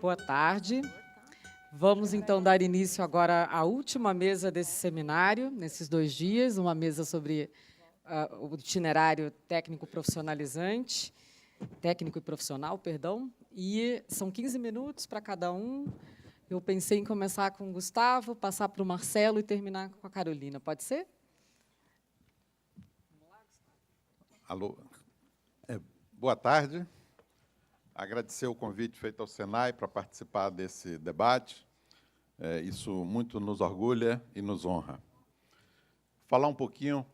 Boa tarde. Vamos, então, dar início agora à última mesa desse seminário, nesses 2 dias, uma mesa sobre o itinerário técnico profissionalizante, técnico e profissional, perdão, e são 15 minutos para cada um. Eu pensei em começar com o Gustavo, passar para o Marcelo e terminar com a Carolina. Pode ser? Alô. Boa tarde. Agradecer o convite feito ao Senai para participar desse debate. Isso muito nos orgulha e nos honra. Falar um pouquinho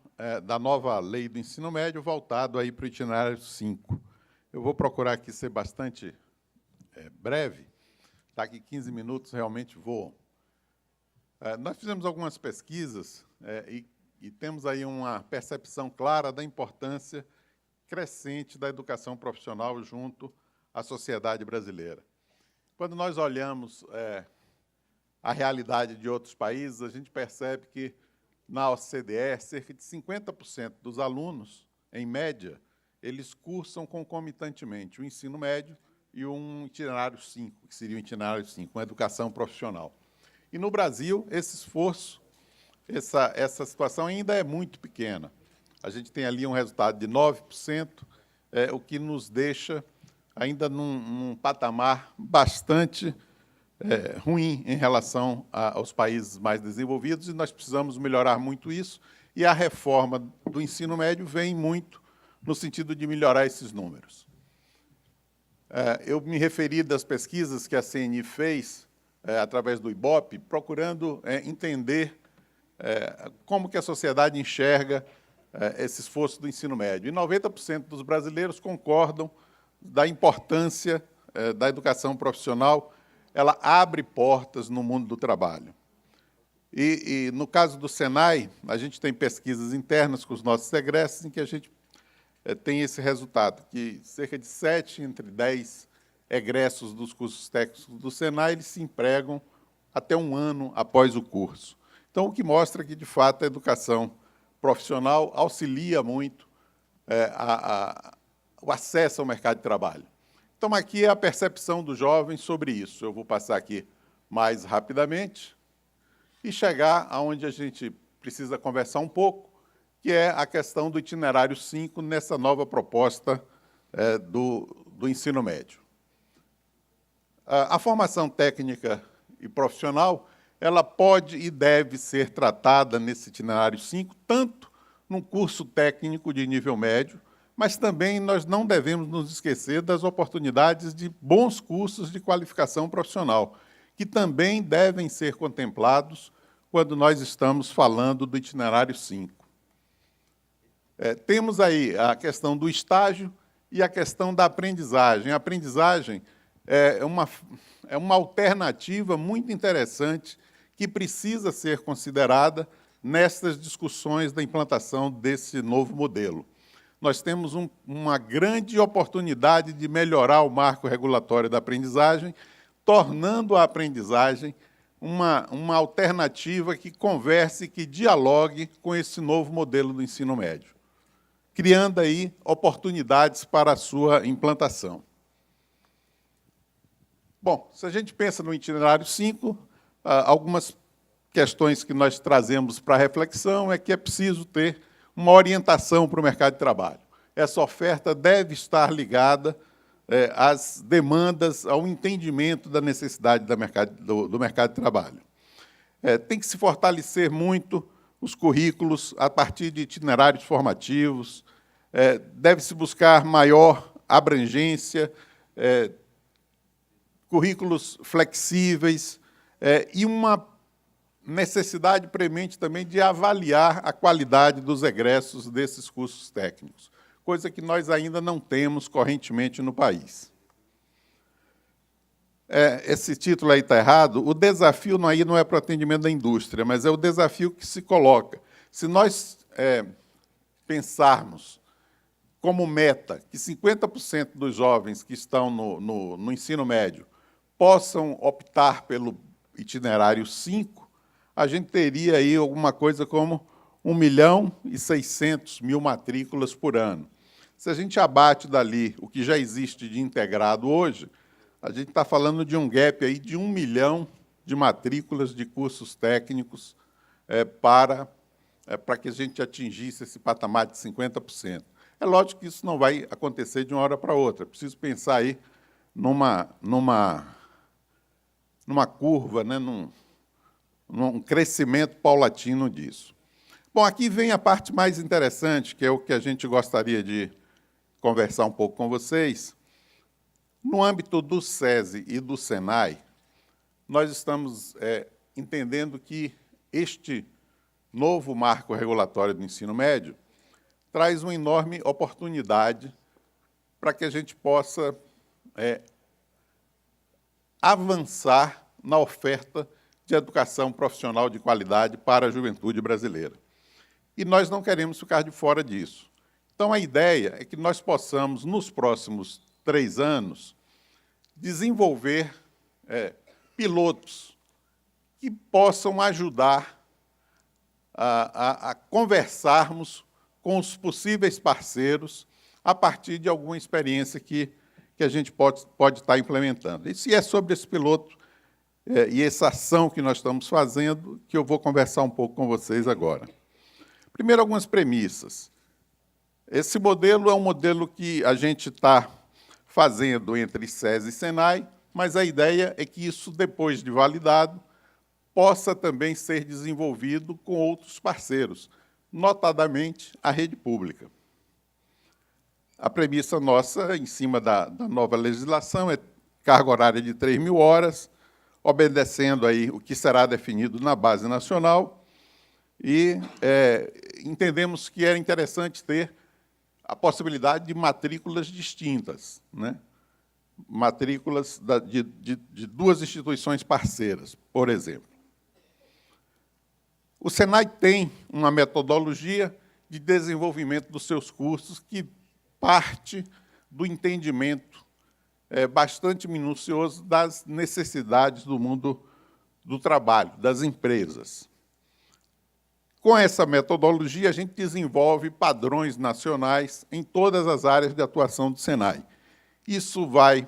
da nova lei do ensino médio voltado aí para o itinerário 5. Eu vou procurar aqui ser bastante breve, tá? Que 15 minutos realmente voam. Nós fizemos algumas pesquisas e temos aí uma percepção clara da importância crescente da educação profissional junto à sociedade brasileira. Quando nós olhamos a realidade de outros países, a gente percebe que, na OCDE, cerca de 50% dos alunos, em média, eles cursam concomitantemente o ensino médio e um itinerário 5, que seria o itinerário 5, uma educação profissional. E, no Brasil, esse esforço, essa situação ainda é muito pequena. A gente tem ali um resultado de 9%, o que nos deixa ainda num patamar bastante ruim em relação aos países mais desenvolvidos, e nós precisamos melhorar muito isso, e a reforma do ensino médio vem muito no sentido de melhorar esses números. Eu me referi das pesquisas que a CNI fez, através do IBOP, procurando entender como que a sociedade enxerga esse esforço do ensino médio. E 90% dos brasileiros concordam da importância da educação profissional. Ela abre portas no mundo do trabalho. E no caso do Senai, a gente tem pesquisas internas com os nossos egressos em que a gente tem esse resultado, que cerca de 7 entre 10 egressos dos cursos técnicos do Senai eles se empregam até 1 ano após o curso. Então, o que mostra que, de fato, a educação profissional auxilia muito o acesso ao mercado de trabalho. Então, aqui é a percepção dos jovens sobre isso. Eu vou passar aqui mais rapidamente e chegar aonde a gente precisa conversar um pouco, que é a questão do itinerário 5 nessa nova proposta do ensino médio. A formação técnica e profissional, ela pode e deve ser tratada nesse itinerário 5, tanto num curso técnico de nível médio, mas também nós não devemos nos esquecer das oportunidades de bons cursos de qualificação profissional, que também devem ser contemplados quando nós estamos falando do itinerário 5. Temos aí a questão do estágio e a questão da aprendizagem. A aprendizagem é uma alternativa muito interessante que precisa ser considerada nessas discussões da implantação desse novo modelo. Nós temos uma grande oportunidade de melhorar o marco regulatório da aprendizagem, tornando a aprendizagem uma alternativa que converse, que dialogue com esse novo modelo do ensino médio, criando aí oportunidades para a sua implantação. Bom, se a gente pensa no itinerário 5, algumas questões que nós trazemos para a reflexão é que é preciso ter uma orientação para o mercado de trabalho. Essa oferta deve estar ligada às demandas, ao entendimento da necessidade do mercado de trabalho. Tem que se fortalecer muito os currículos a partir de itinerários formativos, deve-se buscar maior abrangência, currículos flexíveis e uma necessidade premente também de avaliar a qualidade dos egressos desses cursos técnicos, coisa que nós ainda não temos correntemente no país. Esse título aí está errado. O desafio aí não é para o atendimento da indústria, mas é o desafio que se coloca. Se nós pensarmos como meta que 50% dos jovens que estão no ensino médio possam optar pelo itinerário 5, a gente teria aí alguma coisa como 1.600.000 matrículas por ano. Se a gente abate dali o que já existe de integrado hoje, a gente está falando de um gap aí de 1 milhão de matrículas de cursos técnicos para que a gente atingisse esse patamar de 50%. É lógico que isso não vai acontecer de uma hora para outra. É preciso pensar aí numa curva, né, num crescimento paulatino disso. Bom, aqui vem a parte mais interessante, que é o que a gente gostaria de conversar um pouco com vocês. No âmbito do SESI e do SENAI, nós estamos entendendo que este novo marco regulatório do ensino médio traz uma enorme oportunidade para que a gente possa avançar na oferta de educação profissional de qualidade para a juventude brasileira. E nós não queremos ficar de fora disso. Então, a ideia é que nós possamos, nos próximos 3 anos, desenvolver pilotos que possam ajudar a conversarmos com os possíveis parceiros a partir de alguma experiência que a gente pode estar implementando. E se é sobre esse piloto e essa ação que nós estamos fazendo, que eu vou conversar um pouco com vocês agora. Primeiro, algumas premissas. Esse modelo é um modelo que a gente está fazendo entre SESI e SENAI, mas a ideia é que isso, depois de validado, possa também ser desenvolvido com outros parceiros, notadamente a rede pública. A premissa nossa, em cima da nova legislação, é carga horária de 3.000 horas, obedecendo aí o que será definido na base nacional, e entendemos que era interessante ter a possibilidade de matrículas distintas, né? Matrículas de 2 instituições parceiras, por exemplo. O SENAI tem uma metodologia de desenvolvimento dos seus cursos que parte do entendimento bastante minucioso das necessidades do mundo do trabalho, das empresas. Com essa metodologia, a gente desenvolve padrões nacionais em todas as áreas de atuação do SENAI. Isso vai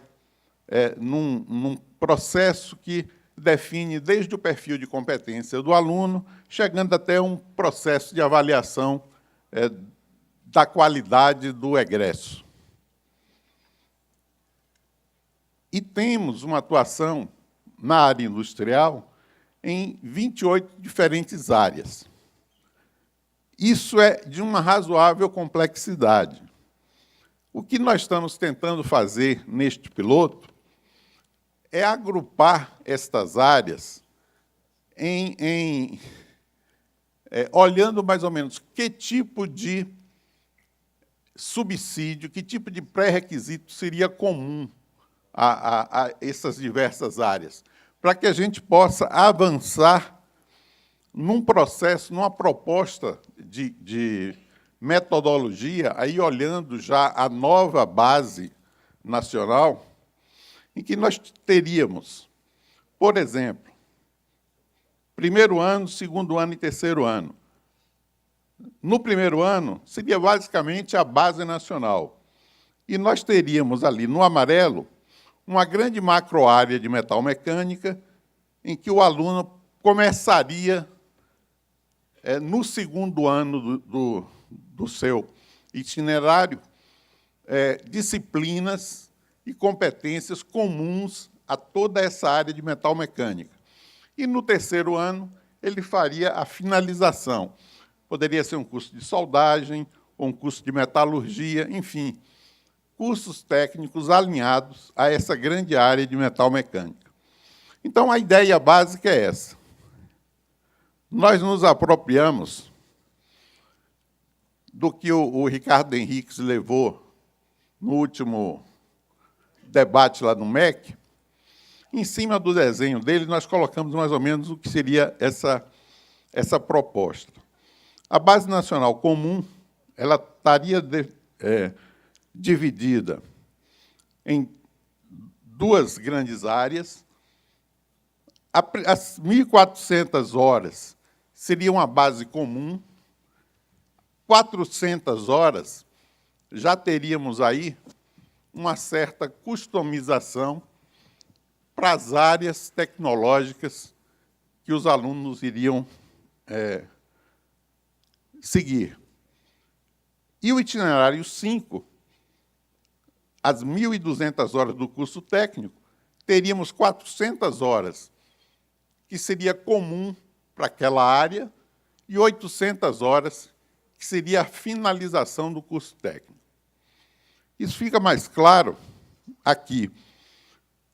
num processo que define desde o perfil de competência do aluno, chegando até um processo de avaliação da qualidade do egresso. E temos uma atuação na área industrial em 28 diferentes áreas. Isso é de uma razoável complexidade. O que nós estamos tentando fazer neste piloto é agrupar estas áreas olhando mais ou menos que tipo de subsídio, que tipo de pré-requisito seria comum a essas diversas áreas, para que a gente possa avançar num processo, numa proposta de metodologia, aí olhando já a nova base nacional, em que nós teríamos, por exemplo, 1º ano, 2º ano e 3º ano. No 1º ano, seria basicamente a base nacional. E nós teríamos ali, no amarelo, uma grande macroárea de metalmecânica, em que o aluno começaria, no 2º ano do seu itinerário, disciplinas e competências comuns a toda essa área de metalmecânica. E, no 3º ano, ele faria a finalização. Poderia ser um curso de soldagem, ou um curso de metalurgia, enfim, cursos técnicos alinhados a essa grande área de metalmecânica. Então, a ideia básica é essa. Nós nos apropriamos do que o Ricardo Henriques levou no último debate lá no MEC. Em cima do desenho dele, nós colocamos mais ou menos o que seria essa proposta. A Base Nacional Comum ela estaria dividida em 2 grandes áreas. As 1.400 horas seriam a base comum, 400 horas já teríamos aí uma certa customização para as áreas tecnológicas que os alunos iriam seguir. E o itinerário 5, as 1.200 horas do curso técnico, teríamos 400 horas, que seria comum para aquela área, e 800 horas, que seria a finalização do curso técnico. Isso fica mais claro aqui.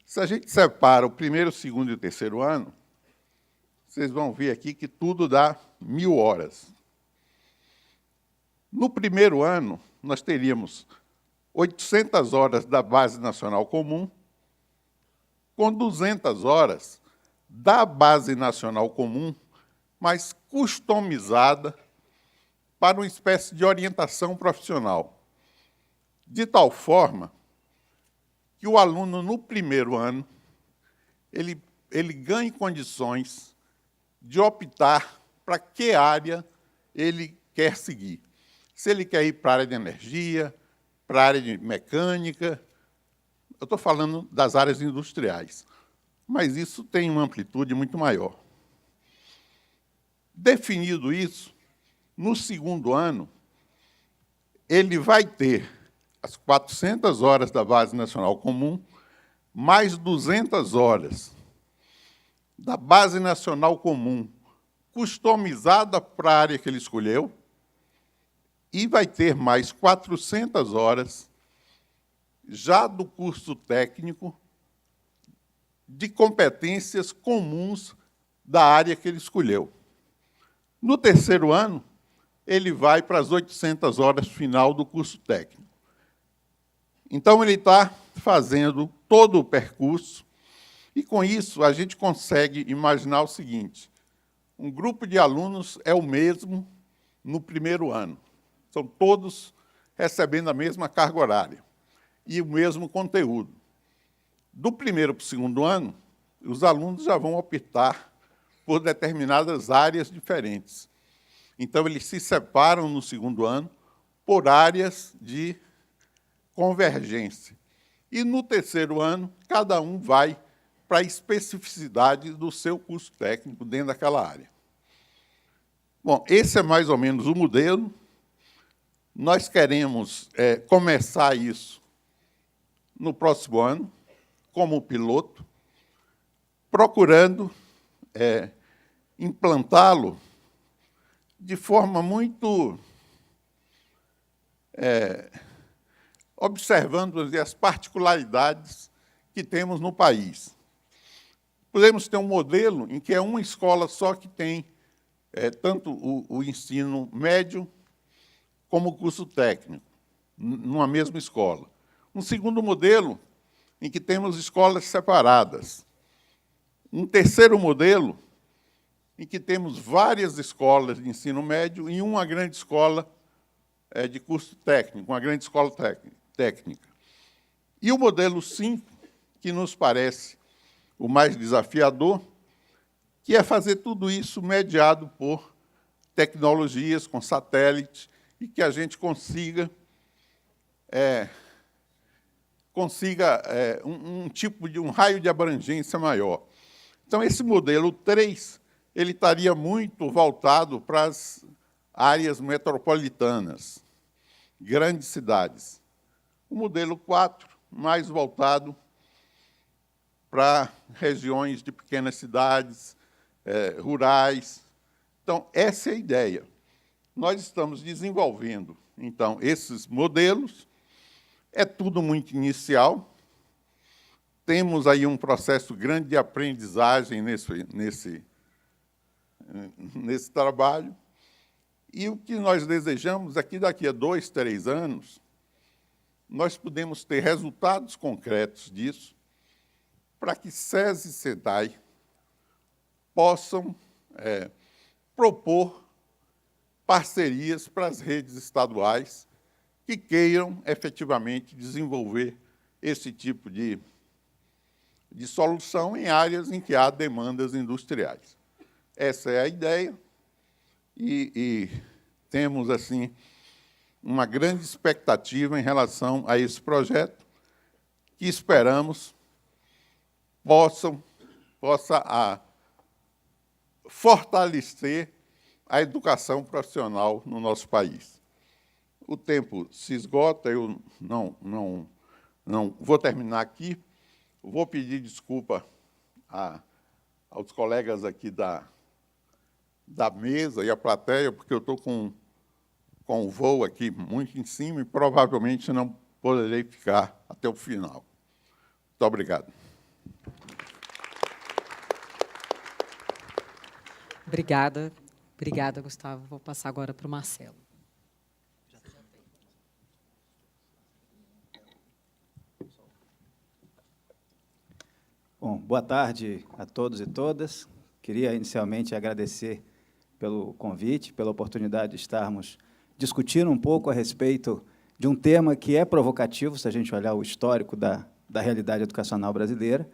Se a gente separa o primeiro, o segundo e o terceiro ano, vocês vão ver aqui que tudo dá 1.000 horas. No primeiro ano, nós teríamos 800 horas da Base Nacional Comum, com 200 horas da Base Nacional Comum, mas customizada para uma espécie de orientação profissional, de tal forma que o aluno, no primeiro ano, ele ganhe condições de optar para que área ele quer seguir. Se ele quer ir para a área de energia, para a área de mecânica, eu estou falando das áreas industriais, mas isso tem uma amplitude muito maior. Definido isso, no segundo ano, ele vai ter as 400 horas da Base Nacional Comum, mais 200 horas da Base Nacional Comum, customizada para a área que ele escolheu, e vai ter mais 400 horas já do curso técnico de competências comuns da área que ele escolheu. No terceiro ano, ele vai para as 800 horas final do curso técnico. Então, ele está fazendo todo o percurso, e, com isso, a gente consegue imaginar o seguinte: um grupo de alunos é o mesmo no primeiro ano. São todos recebendo a mesma carga horária e o mesmo conteúdo. Do primeiro para o segundo ano, os alunos já vão optar por determinadas áreas diferentes. Então, eles se separam no segundo ano por áreas de convergência. E, no terceiro ano, cada um vai para a especificidade do seu curso técnico dentro daquela área. Bom, esse é mais ou menos o modelo. Nós queremos começar isso no próximo ano, como piloto, procurando implantá-lo de forma muito observando as particularidades que temos no país. Podemos ter um modelo em que é uma escola só que tem tanto o ensino médio como o curso técnico, numa mesma escola. Um segundo modelo em que temos escolas separadas. Um terceiro modelo em que temos várias escolas de ensino médio e uma grande escola de curso técnico, uma grande escola técnica. E o modelo 5, que nos parece o mais desafiador, que é fazer tudo isso mediado por tecnologias, com satélite, e que a gente consiga um tipo de um raio de abrangência maior. Então, esse modelo 3, ele estaria muito voltado para as áreas metropolitanas, grandes cidades. O modelo 4, mais voltado para regiões de pequenas cidades, rurais. Então, essa é a ideia. Nós estamos desenvolvendo, então, esses modelos. É tudo muito inicial. Temos aí um processo grande de aprendizagem nesse trabalho. E o que nós desejamos é que, daqui a 2, 3 anos, nós podemos ter resultados concretos disso, para que SES e SEDAI possam propor parcerias para as redes estaduais que queiram efetivamente desenvolver esse tipo de solução em áreas em que há demandas industriais. Essa é a ideia, e temos, assim, uma grande expectativa em relação a esse projeto, que esperamos possa fortalecer a educação profissional no nosso país. O tempo se esgota, eu não vou terminar aqui. Vou pedir desculpa aos colegas aqui da mesa e à plateia, porque eu estou com o voo aqui muito em cima e provavelmente não poderei ficar até o final. Muito obrigado. Obrigada. Obrigada, Gustavo. Vou passar agora para o Marcelo. Bom, boa tarde a todos e todas. Queria, inicialmente, agradecer pelo convite, pela oportunidade de estarmos discutindo um pouco a respeito de um tema que é provocativo, se a gente olhar o histórico da realidade educacional brasileira.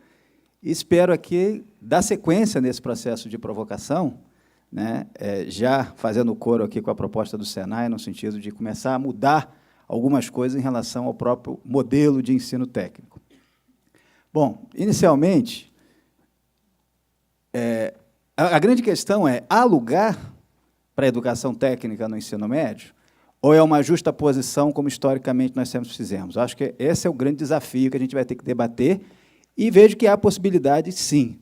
E espero aqui dar sequência nesse processo de provocação, né, já fazendo coro aqui com a proposta do Senai, no sentido de começar a mudar algumas coisas em relação ao próprio modelo de ensino técnico. Bom, inicialmente, a grande questão é: há lugar para a educação técnica no ensino médio? Ou é uma justa posição, como historicamente nós sempre fizemos? Acho que esse é o grande desafio que a gente vai ter que debater, e vejo que há possibilidade, sim.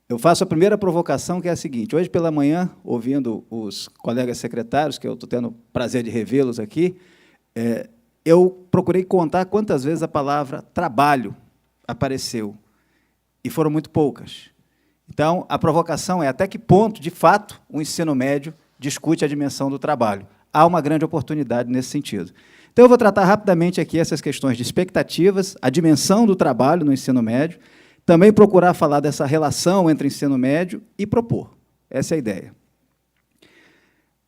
Eu faço a primeira provocação, que é a seguinte: hoje pela manhã, ouvindo os colegas secretários, que eu estou tendo o prazer de revê-los aqui, eu procurei contar quantas vezes a palavra trabalho apareceu, e foram muito poucas. Então, a provocação é: até que ponto, de fato, o ensino médio discute a dimensão do trabalho? Há uma grande oportunidade nesse sentido. Então, eu vou tratar rapidamente aqui essas questões de expectativas, a dimensão do trabalho no ensino médio, também procurar falar dessa relação entre ensino médio e propor. Essa é a ideia.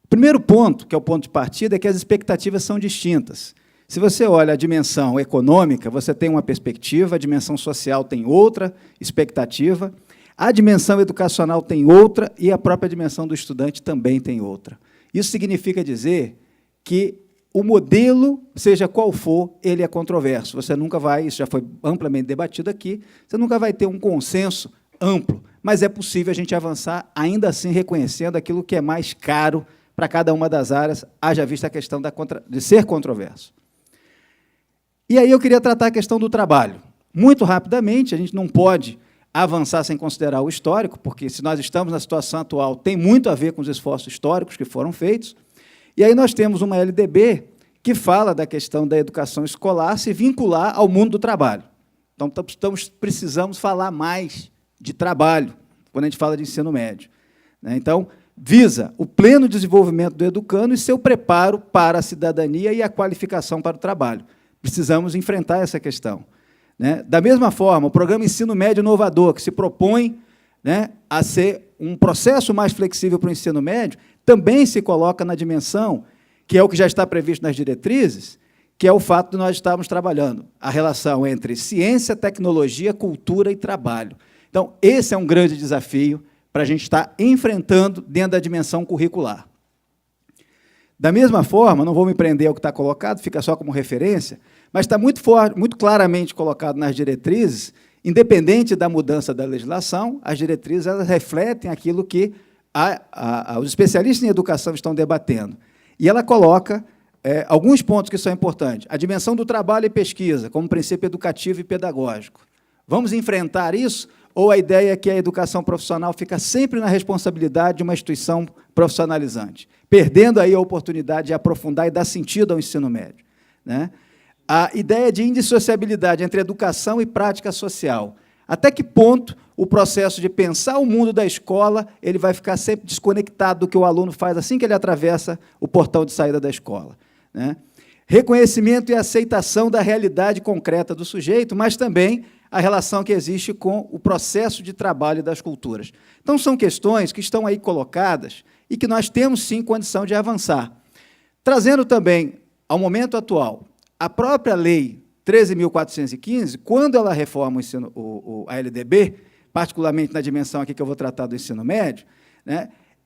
O primeiro ponto, que é o ponto de partida, é que as expectativas são distintas. Se você olha a dimensão econômica, você tem uma perspectiva, a dimensão social tem outra expectativa, a dimensão educacional tem outra e a própria dimensão do estudante também tem outra. Isso significa dizer que o modelo, seja qual for, ele é controverso. Você nunca vai, isso já foi amplamente debatido aqui, você nunca vai ter um consenso amplo, mas é possível a gente avançar, ainda assim reconhecendo aquilo que é mais caro para cada uma das áreas, haja vista a questão de ser controverso. E aí eu queria tratar a questão do trabalho. Muito rapidamente, a gente não pode avançar sem considerar o histórico, porque, se nós estamos na situação atual, tem muito a ver com os esforços históricos que foram feitos. E aí nós temos uma LDB que fala da questão da educação escolar se vincular ao mundo do trabalho. Então, precisamos falar mais de trabalho, quando a gente fala de ensino médio. Então, visa o pleno desenvolvimento do educando e seu preparo para a cidadania e a qualificação para o trabalho. Precisamos enfrentar essa questão. Da mesma forma, o programa Ensino Médio Inovador, que se propõe a ser um processo mais flexível para o ensino médio, também se coloca na dimensão, que é o que já está previsto nas diretrizes, que é o fato de nós estarmos trabalhando a relação entre ciência, tecnologia, cultura e trabalho. Então, esse é um grande desafio para a gente estar enfrentando dentro da dimensão curricular. Da mesma forma, não vou me prender ao que está colocado, fica só como referência, mas está muito claramente colocado nas diretrizes, independente da mudança da legislação, as diretrizes elas refletem aquilo que os especialistas em educação estão debatendo. E ela coloca alguns pontos que são importantes. A dimensão do trabalho e pesquisa, como princípio educativo e pedagógico. Vamos enfrentar isso? Ou a ideia é que a educação profissional fica sempre na responsabilidade de uma instituição profissionalizante, perdendo aí a oportunidade de aprofundar e dar sentido ao ensino médio? A ideia de indissociabilidade entre educação e prática social. Até que ponto o processo de pensar o mundo da escola ele vai ficar sempre desconectado do que o aluno faz assim que ele atravessa o portão de saída da escola? Reconhecimento e aceitação da realidade concreta do sujeito, mas também a relação que existe com o processo de trabalho das culturas. Então, são questões que estão aí colocadas e que nós temos, sim, condição de avançar. Trazendo também, ao momento atual, a própria Lei 13.415, quando ela reforma a LDB, particularmente na dimensão aqui que eu vou tratar do ensino médio,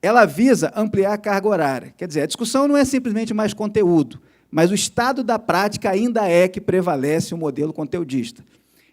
ela visa ampliar a carga horária. Quer dizer, a discussão não é simplesmente mais conteúdo, mas o estado da prática ainda é que prevalece o modelo conteudista.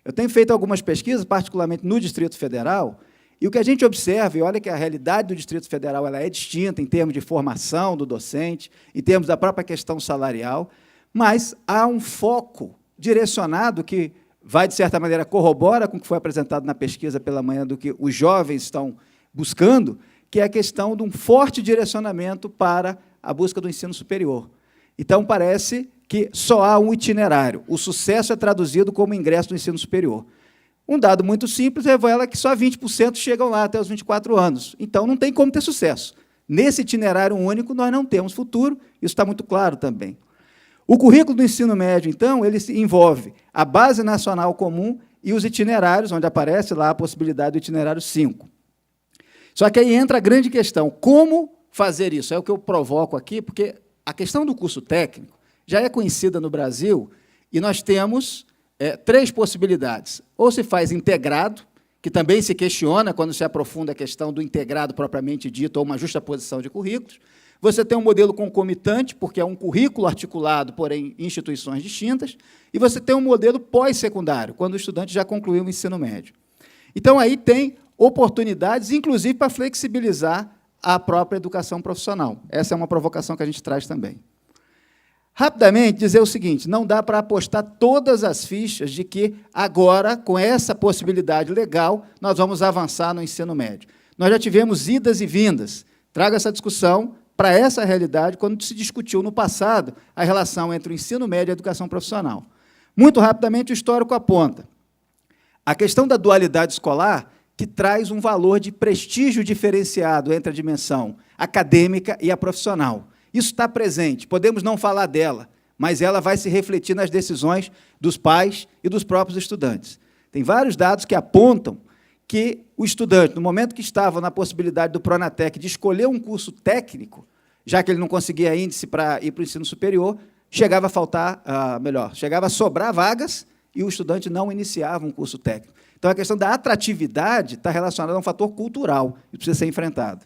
Eu tenho feito algumas pesquisas, particularmente no Distrito Federal, e o que a gente observa, e olha que a realidade do Distrito Federal ela é distinta em termos de formação do docente, em termos da própria questão salarial, mas há um foco direcionado que vai, de certa maneira, corrobora com o que foi apresentado na pesquisa pela manhã do que os jovens estão buscando, que é a questão de um forte direcionamento para a busca do ensino superior. Então, parece que só há um itinerário. O sucesso é traduzido como ingresso no ensino superior. Um dado muito simples revela que só 20% chegam lá até os 24 anos. Então, não tem como ter sucesso. Nesse itinerário único, nós não temos futuro, isso está muito claro também. O currículo do ensino médio, então, ele envolve a base nacional comum e os itinerários, onde aparece lá a possibilidade do itinerário 5. Só que aí entra a grande questão, como fazer isso? É o que eu provoco aqui, porque a questão do curso técnico já é conhecida no Brasil e nós temos 3 possibilidades. Ou se faz integrado, que também se questiona quando se aprofunda a questão do integrado propriamente dito, ou uma justaposição de currículos. Você tem um modelo concomitante, porque é um currículo articulado, porém, em instituições distintas, e você tem um modelo pós-secundário, quando o estudante já concluiu o ensino médio. Então, aí tem oportunidades, inclusive, para flexibilizar a própria educação profissional. Essa é uma provocação que a gente traz também. Rapidamente, dizer o seguinte, não dá para apostar todas as fichas de que agora, com essa possibilidade legal, nós vamos avançar no ensino médio. Nós já tivemos idas e vindas. Trago essa discussão para essa realidade quando se discutiu no passado a relação entre o ensino médio e a educação profissional. Muito rapidamente, o histórico aponta. A questão da dualidade escolar, que traz um valor de prestígio diferenciado entre a dimensão acadêmica e a profissional. Isso está presente, podemos não falar dela, mas ela vai se refletir nas decisões dos pais e dos próprios estudantes. Tem vários dados que apontam que o estudante, no momento que estava na possibilidade do Pronatec de escolher um curso técnico, já que ele não conseguia índice para ir para o ensino superior, chegava a faltar, chegava a sobrar vagas e o estudante não iniciava um curso técnico. Então, a questão da atratividade está relacionada a um fator cultural e precisa ser enfrentado.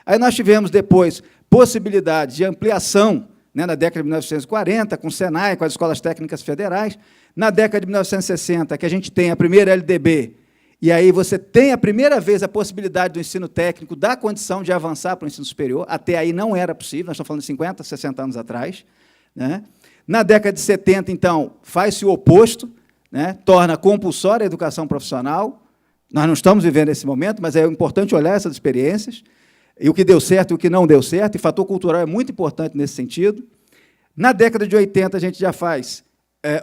Aí nós tivemos, depois, possibilidade de ampliação, né, na década de 1940, com o Senai, com as escolas técnicas federais. Na década de 1960, que a gente tem a primeira LDB, e aí você tem a primeira vez a possibilidade do ensino técnico dar condição de avançar para o ensino superior. Até aí não era possível, nós estamos falando de 50, 60 anos atrás. Né? Na década de 70, então, faz-se o oposto, né, torna compulsória a educação profissional. Nós não estamos vivendo esse momento, mas é importante olhar essas experiências, e o que deu certo e o que não deu certo, e fator cultural é muito importante nesse sentido. Na década de 80, a gente já faz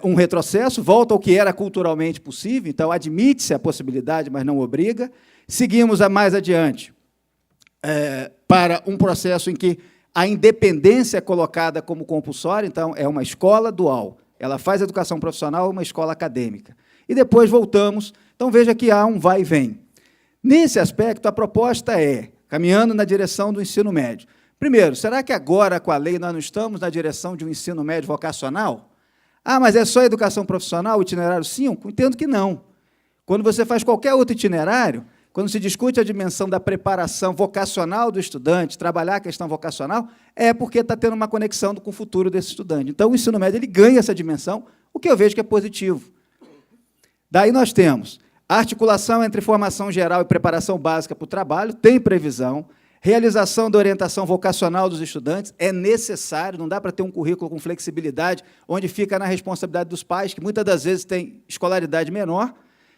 um retrocesso, volta ao que era culturalmente possível, então admite-se a possibilidade, mas não obriga. Seguimos a mais adiante para um processo em que a independência é colocada como compulsória, então é uma escola dual, ela faz educação profissional, uma escola acadêmica. E depois voltamos, então veja que há um vai e vem. Nesse aspecto, a proposta é, caminhando na direção do ensino médio. Primeiro, será que agora, com a lei, nós não estamos na direção de um ensino médio vocacional? Ah, mas é só educação profissional, o itinerário 5? Entendo que não. Quando você faz qualquer outro itinerário, quando se discute a dimensão da preparação vocacional do estudante, trabalhar a questão vocacional, é porque está tendo uma conexão com o futuro desse estudante. Então, o ensino médio ele ganha essa dimensão, o que eu vejo que é positivo. Daí nós temos a articulação entre formação geral e preparação básica para o trabalho, tem previsão. Realização da orientação vocacional dos estudantes é necessário, não dá para ter um currículo com flexibilidade, onde fica na responsabilidade dos pais, que muitas das vezes têm escolaridade menor,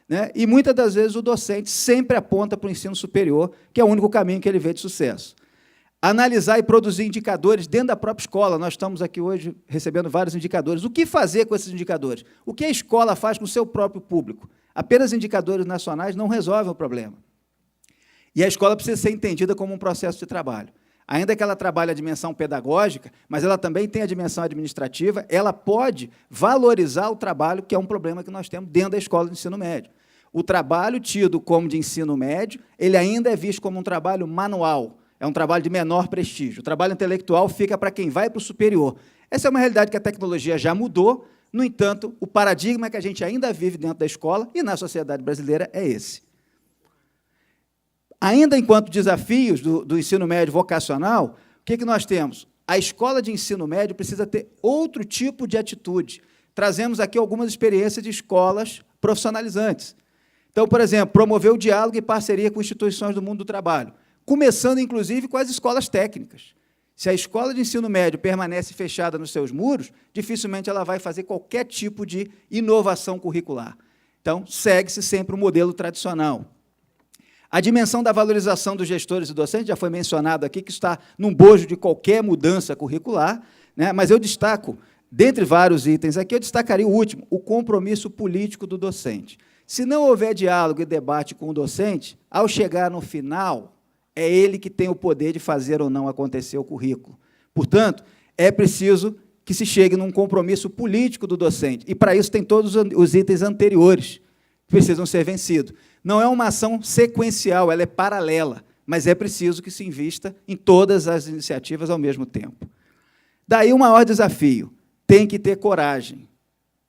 né? E muitas das vezes o docente sempre aponta para o ensino superior, que é o único caminho que ele vê de sucesso. Analisar e produzir indicadores dentro da própria escola. Nós estamos aqui hoje recebendo vários indicadores. O que fazer com esses indicadores? O que a escola faz com o seu próprio público? Apenas indicadores nacionais não resolvem o problema. E a escola precisa ser entendida como um processo de trabalho. Ainda que ela trabalhe a dimensão pedagógica, mas ela também tem a dimensão administrativa, ela pode valorizar o trabalho, que é um problema que nós temos dentro da escola de ensino médio. O trabalho tido como de ensino médio, ele ainda é visto como um trabalho manual, é um trabalho de menor prestígio. O trabalho intelectual fica para quem vai para o superior. Essa é uma realidade que a tecnologia já mudou, no entanto, o paradigma que a gente ainda vive dentro da escola e na sociedade brasileira é esse. Ainda enquanto desafios do ensino médio vocacional, o que nós temos? A escola de ensino médio precisa ter outro tipo de atitude, trazemos aqui algumas experiências de escolas profissionalizantes. Então, por exemplo, promover o diálogo e parceria com instituições do mundo do trabalho, começando, inclusive, com as escolas técnicas. Se a escola de ensino médio permanece fechada nos seus muros, dificilmente ela vai fazer qualquer tipo de inovação curricular. Então, segue-se sempre o modelo tradicional. A dimensão da valorização dos gestores e docentes, já foi mencionado aqui, que está num bojo de qualquer mudança curricular, né? Mas eu destaco, dentre vários itens aqui, eu destacaria o último, o compromisso político do docente. Se não houver diálogo e debate com o docente, ao chegar no final, é ele que tem o poder de fazer ou não acontecer o currículo. Portanto, é preciso que se chegue num compromisso político do docente, e, para isso, tem todos os itens anteriores que precisam ser vencidos. Não é uma ação sequencial, ela é paralela, mas é preciso que se invista em todas as iniciativas ao mesmo tempo. Daí o maior desafio, tem que ter coragem.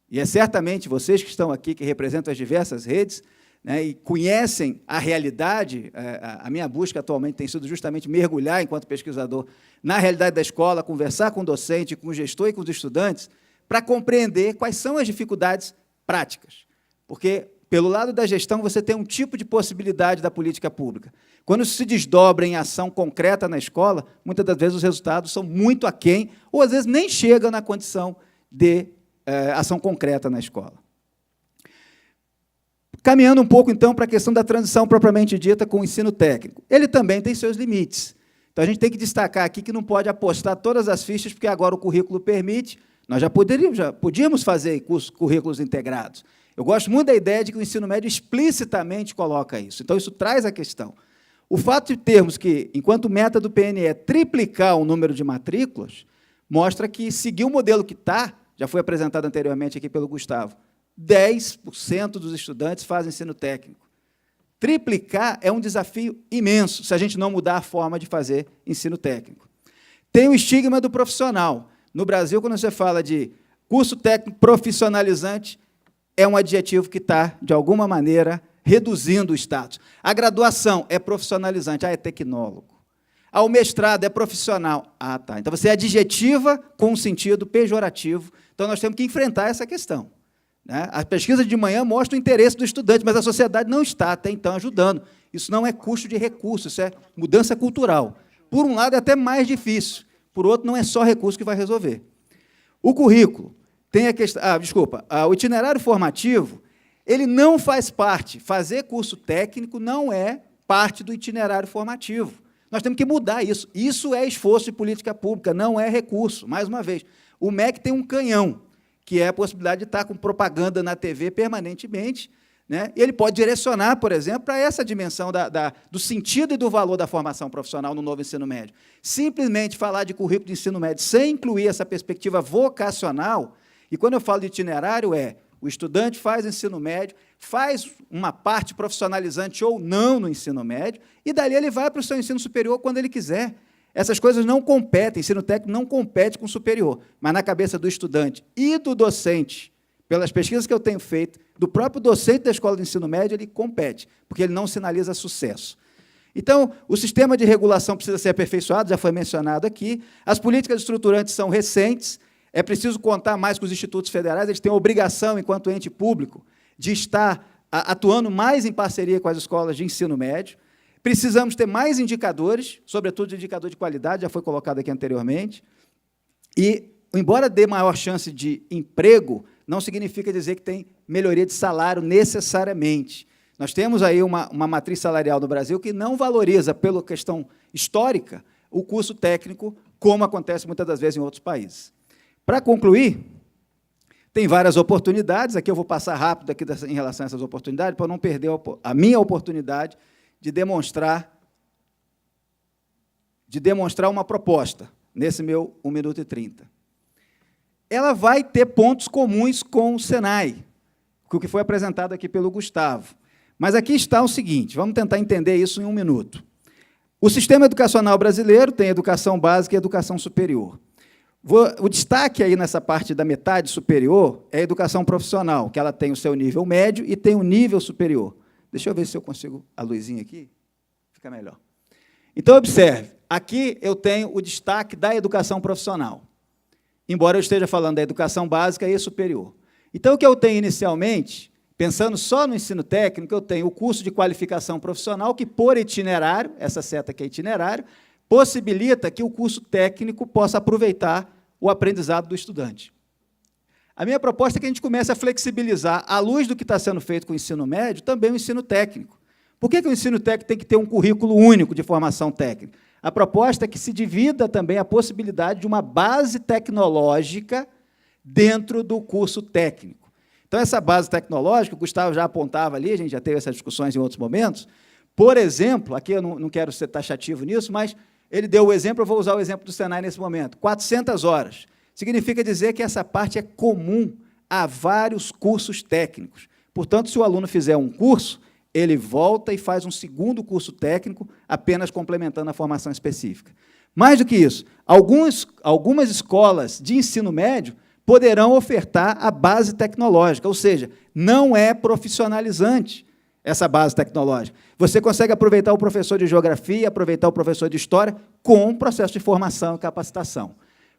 E é certamente vocês que estão aqui, que representam as diversas redes, né, e conhecem a realidade, a minha busca atualmente tem sido justamente mergulhar, enquanto pesquisador, na realidade da escola, conversar com o docente, com o gestor e com os estudantes, para compreender quais são as dificuldades práticas. Porque, pelo lado da gestão, você tem um tipo de possibilidade da política pública. Quando isso se desdobra em ação concreta na escola, muitas das vezes os resultados são muito aquém, ou às vezes nem chegam na condição de ação concreta na escola. Caminhando um pouco, então, para a questão da transição propriamente dita com o ensino técnico. Ele também tem seus limites. Então, a gente tem que destacar aqui que não pode apostar todas as fichas, porque agora o currículo permite. Nós já podíamos fazer currículos integrados. Eu gosto muito da ideia de que o ensino médio explicitamente coloca isso. Então, isso traz a questão. O fato de termos que, enquanto meta do PNE, triplicar o número de matrículas, mostra que seguir o modelo que está, já foi apresentado anteriormente aqui pelo Gustavo, 10% dos estudantes fazem ensino técnico. Triplicar é um desafio imenso, se a gente não mudar a forma de fazer ensino técnico. Tem o estigma do profissional. No Brasil, quando você fala de curso técnico profissionalizante, é um adjetivo que está, de alguma maneira, reduzindo o status. A graduação é profissionalizante, é tecnólogo. O mestrado é profissional. Tá. Então, você adjetiva com um sentido pejorativo. Então, nós temos que enfrentar essa questão. A pesquisa de manhã mostra o interesse do estudante, mas a sociedade não está, até então, ajudando. Isso não é custo de recurso, isso é mudança cultural. Por um lado, é até mais difícil. Por outro, não é só recurso que vai resolver. O currículo tem a questão... o itinerário formativo, ele não faz parte. Fazer curso técnico não é parte do itinerário formativo. Nós temos que mudar isso. Isso é esforço de política pública, não é recurso. Mais uma vez, o MEC tem um canhão, que é a possibilidade de estar com propaganda na TV permanentemente, né? E ele pode direcionar, por exemplo, para essa dimensão do sentido e do valor da formação profissional no novo ensino médio. Simplesmente falar de currículo de ensino médio sem incluir essa perspectiva vocacional, e quando eu falo de itinerário, o estudante faz ensino médio, faz uma parte profissionalizante ou não no ensino médio, e dali ele vai para o seu ensino superior quando ele quiser. Essas coisas não competem, ensino técnico não compete com o superior, mas na cabeça do estudante e do docente, pelas pesquisas que eu tenho feito, do próprio docente da escola de ensino médio, ele compete, porque ele não sinaliza sucesso. Então, o sistema de regulação precisa ser aperfeiçoado, já foi mencionado aqui, as políticas estruturantes são recentes, é preciso contar mais com os institutos federais, eles têm a obrigação, enquanto ente público, de estar atuando mais em parceria com as escolas de ensino médio. Precisamos ter mais indicadores, sobretudo de indicador de qualidade, já foi colocado aqui anteriormente, e, embora dê maior chance de emprego, não significa dizer que tem melhoria de salário necessariamente. Nós temos aí uma matriz salarial no Brasil que não valoriza, pela questão histórica, o curso técnico, como acontece muitas das vezes em outros países. Para concluir, tem várias oportunidades, aqui eu vou passar rápido aqui em relação a essas oportunidades, para não perder a minha oportunidade de demonstrar uma proposta, nesse meu 1 minuto e 30. Ela vai ter pontos comuns com o Senai, o que foi apresentado aqui pelo Gustavo. Mas aqui está o seguinte, vamos tentar entender isso em 1 minuto. O sistema educacional brasileiro tem educação básica e educação superior. O destaque aí nessa parte da metade superior é a educação profissional, que ela tem o seu nível médio e tem o nível superior. Deixa eu ver se eu consigo a luzinha aqui, fica melhor. Então, observe, aqui eu tenho o destaque da educação profissional. embora eu esteja falando da educação básica e superior. Então, o que eu tenho inicialmente, pensando só no ensino técnico, eu tenho o curso de qualificação profissional, que, por itinerário, essa seta aqui é itinerário, possibilita que o curso técnico possa aproveitar o aprendizado do estudante. A minha proposta é que a gente comece a flexibilizar, à luz do que está sendo feito com o ensino médio, também o ensino técnico. Por que o ensino técnico tem que ter um currículo único de formação técnica? A proposta é que se divida também a possibilidade de uma base tecnológica dentro do curso técnico. Então, essa base tecnológica, o Gustavo já apontava ali, a gente já teve essas discussões em outros momentos, por exemplo, aqui eu não quero ser taxativo nisso, mas ele deu o exemplo, eu vou usar o exemplo do Senai nesse momento, 400 horas. Significa dizer que essa parte é comum a vários cursos técnicos. Portanto, se o aluno fizer um curso, ele volta e faz um segundo curso técnico, apenas complementando a formação específica. Mais do que isso, algumas escolas de ensino médio poderão ofertar a base tecnológica, ou seja, não é profissionalizante essa base tecnológica. Você consegue aproveitar o professor de geografia, aproveitar o professor de história com o processo de formação e capacitação.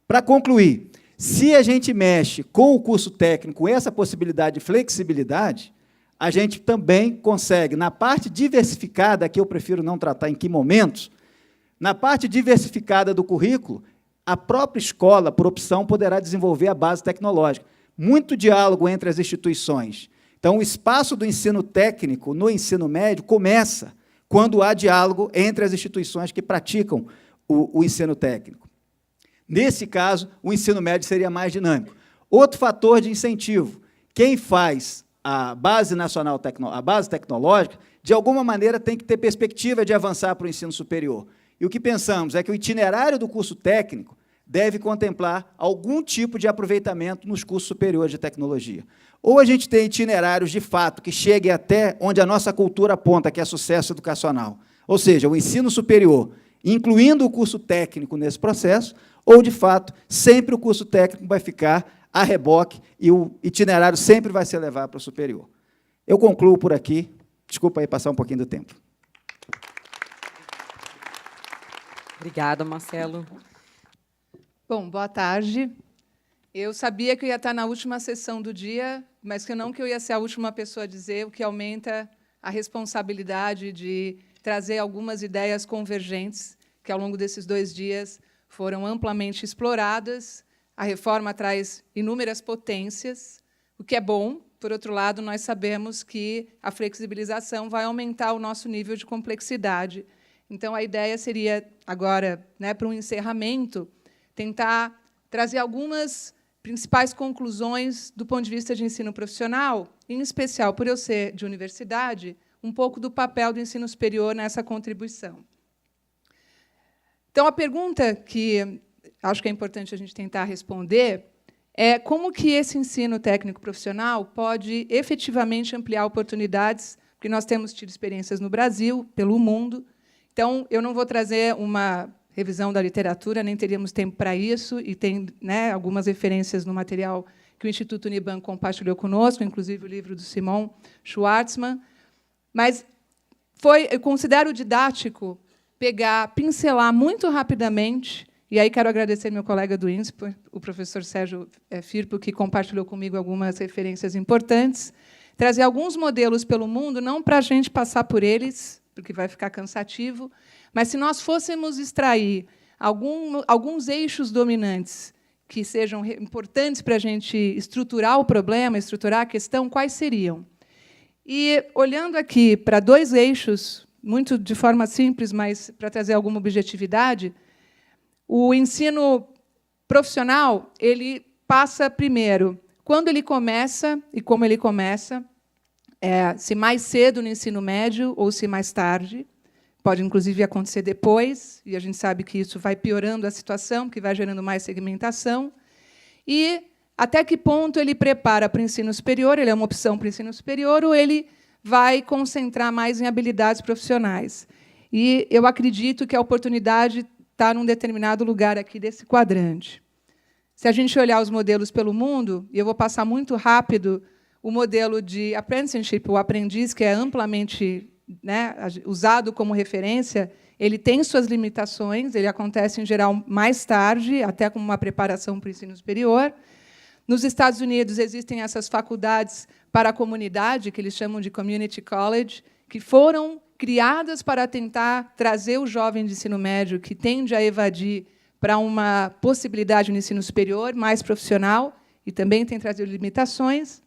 Para concluir, se a gente mexe com o curso técnico essa possibilidade de flexibilidade, a gente também consegue, na parte diversificada, que eu prefiro não tratar em que momentos, na parte diversificada do currículo, a própria escola, por opção, poderá desenvolver a base tecnológica. Muito diálogo entre as instituições. Então, o espaço do ensino técnico no ensino médio começa quando há diálogo entre as instituições que praticam o ensino técnico. Nesse caso, o ensino médio seria mais dinâmico. Outro fator de incentivo, quem faz a base nacional, a base tecnológica, de alguma maneira tem que ter perspectiva de avançar para o ensino superior. E o que pensamos é que o itinerário do curso técnico deve contemplar algum tipo de aproveitamento nos cursos superiores de tecnologia. Ou a gente tem itinerários, de fato, que cheguem até onde a nossa cultura aponta, que é sucesso educacional, ou seja, o ensino superior, incluindo o curso técnico nesse processo, ou, de fato, sempre o curso técnico vai ficar a reboque e o itinerário sempre vai ser levado para o superior. Eu concluo por aqui. Desculpa aí passar um pouquinho do tempo. Obrigada, Marcelo. Bom, boa tarde. Eu sabia que eu ia estar na última sessão do dia, mas que eu ia ser a última pessoa a dizer, o que aumenta a responsabilidade de trazer algumas ideias convergentes, que, ao longo desses 2 dias, foram amplamente exploradas. A reforma traz inúmeras potências, o que é bom. Por outro lado, nós sabemos que a flexibilização vai aumentar o nosso nível de complexidade. Então, a ideia seria, agora, para um encerramento, tentar trazer algumas principais conclusões do ponto de vista de ensino profissional, em especial, por eu ser de universidade, um pouco do papel do ensino superior nessa contribuição. Então, a pergunta que acho que é importante a gente tentar responder é como que esse ensino técnico profissional pode efetivamente ampliar oportunidades, porque nós temos tido experiências no Brasil, pelo mundo. Então, eu não vou trazer uma revisão da literatura, nem teríamos tempo para isso, e tem algumas referências no material que o Instituto Uniban compartilhou conosco, inclusive o livro do Simon Schwartzman. Mas eu considero didático pincelar muito rapidamente, e aí quero agradecer meu colega do INSPER, o professor Sérgio Firpo, que compartilhou comigo algumas referências importantes, trazer alguns modelos pelo mundo, não para a gente passar por eles, porque vai ficar cansativo, mas se nós fôssemos extrair alguns eixos dominantes que sejam importantes para a gente estruturar o problema, estruturar a questão, quais seriam? E, olhando aqui para 2 eixos, muito de forma simples, mas para trazer alguma objetividade, o ensino profissional ele passa, primeiro, quando ele começa e como ele começa, se mais cedo no ensino médio ou se mais tarde. Pode, inclusive, acontecer depois, e a gente sabe que isso vai piorando a situação, que vai gerando mais segmentação. E até que ponto ele prepara para o ensino superior, ele é uma opção para o ensino superior, ou ele vai concentrar mais em habilidades profissionais. E eu acredito que a oportunidade está num determinado lugar aqui desse quadrante. Se a gente olhar os modelos pelo mundo, e eu vou passar muito rápido o modelo de apprenticeship, o aprendiz, que é amplamente usado como referência ele tem suas limitações, ele acontece, em geral, mais tarde, até como uma preparação para o ensino superior. Nos Estados Unidos, existem essas faculdades para a comunidade, que eles chamam de community college, que foram criadas para tentar trazer o jovem de ensino médio, que tende a evadir, para uma possibilidade no ensino superior, mais profissional, e também tem trazido limitações.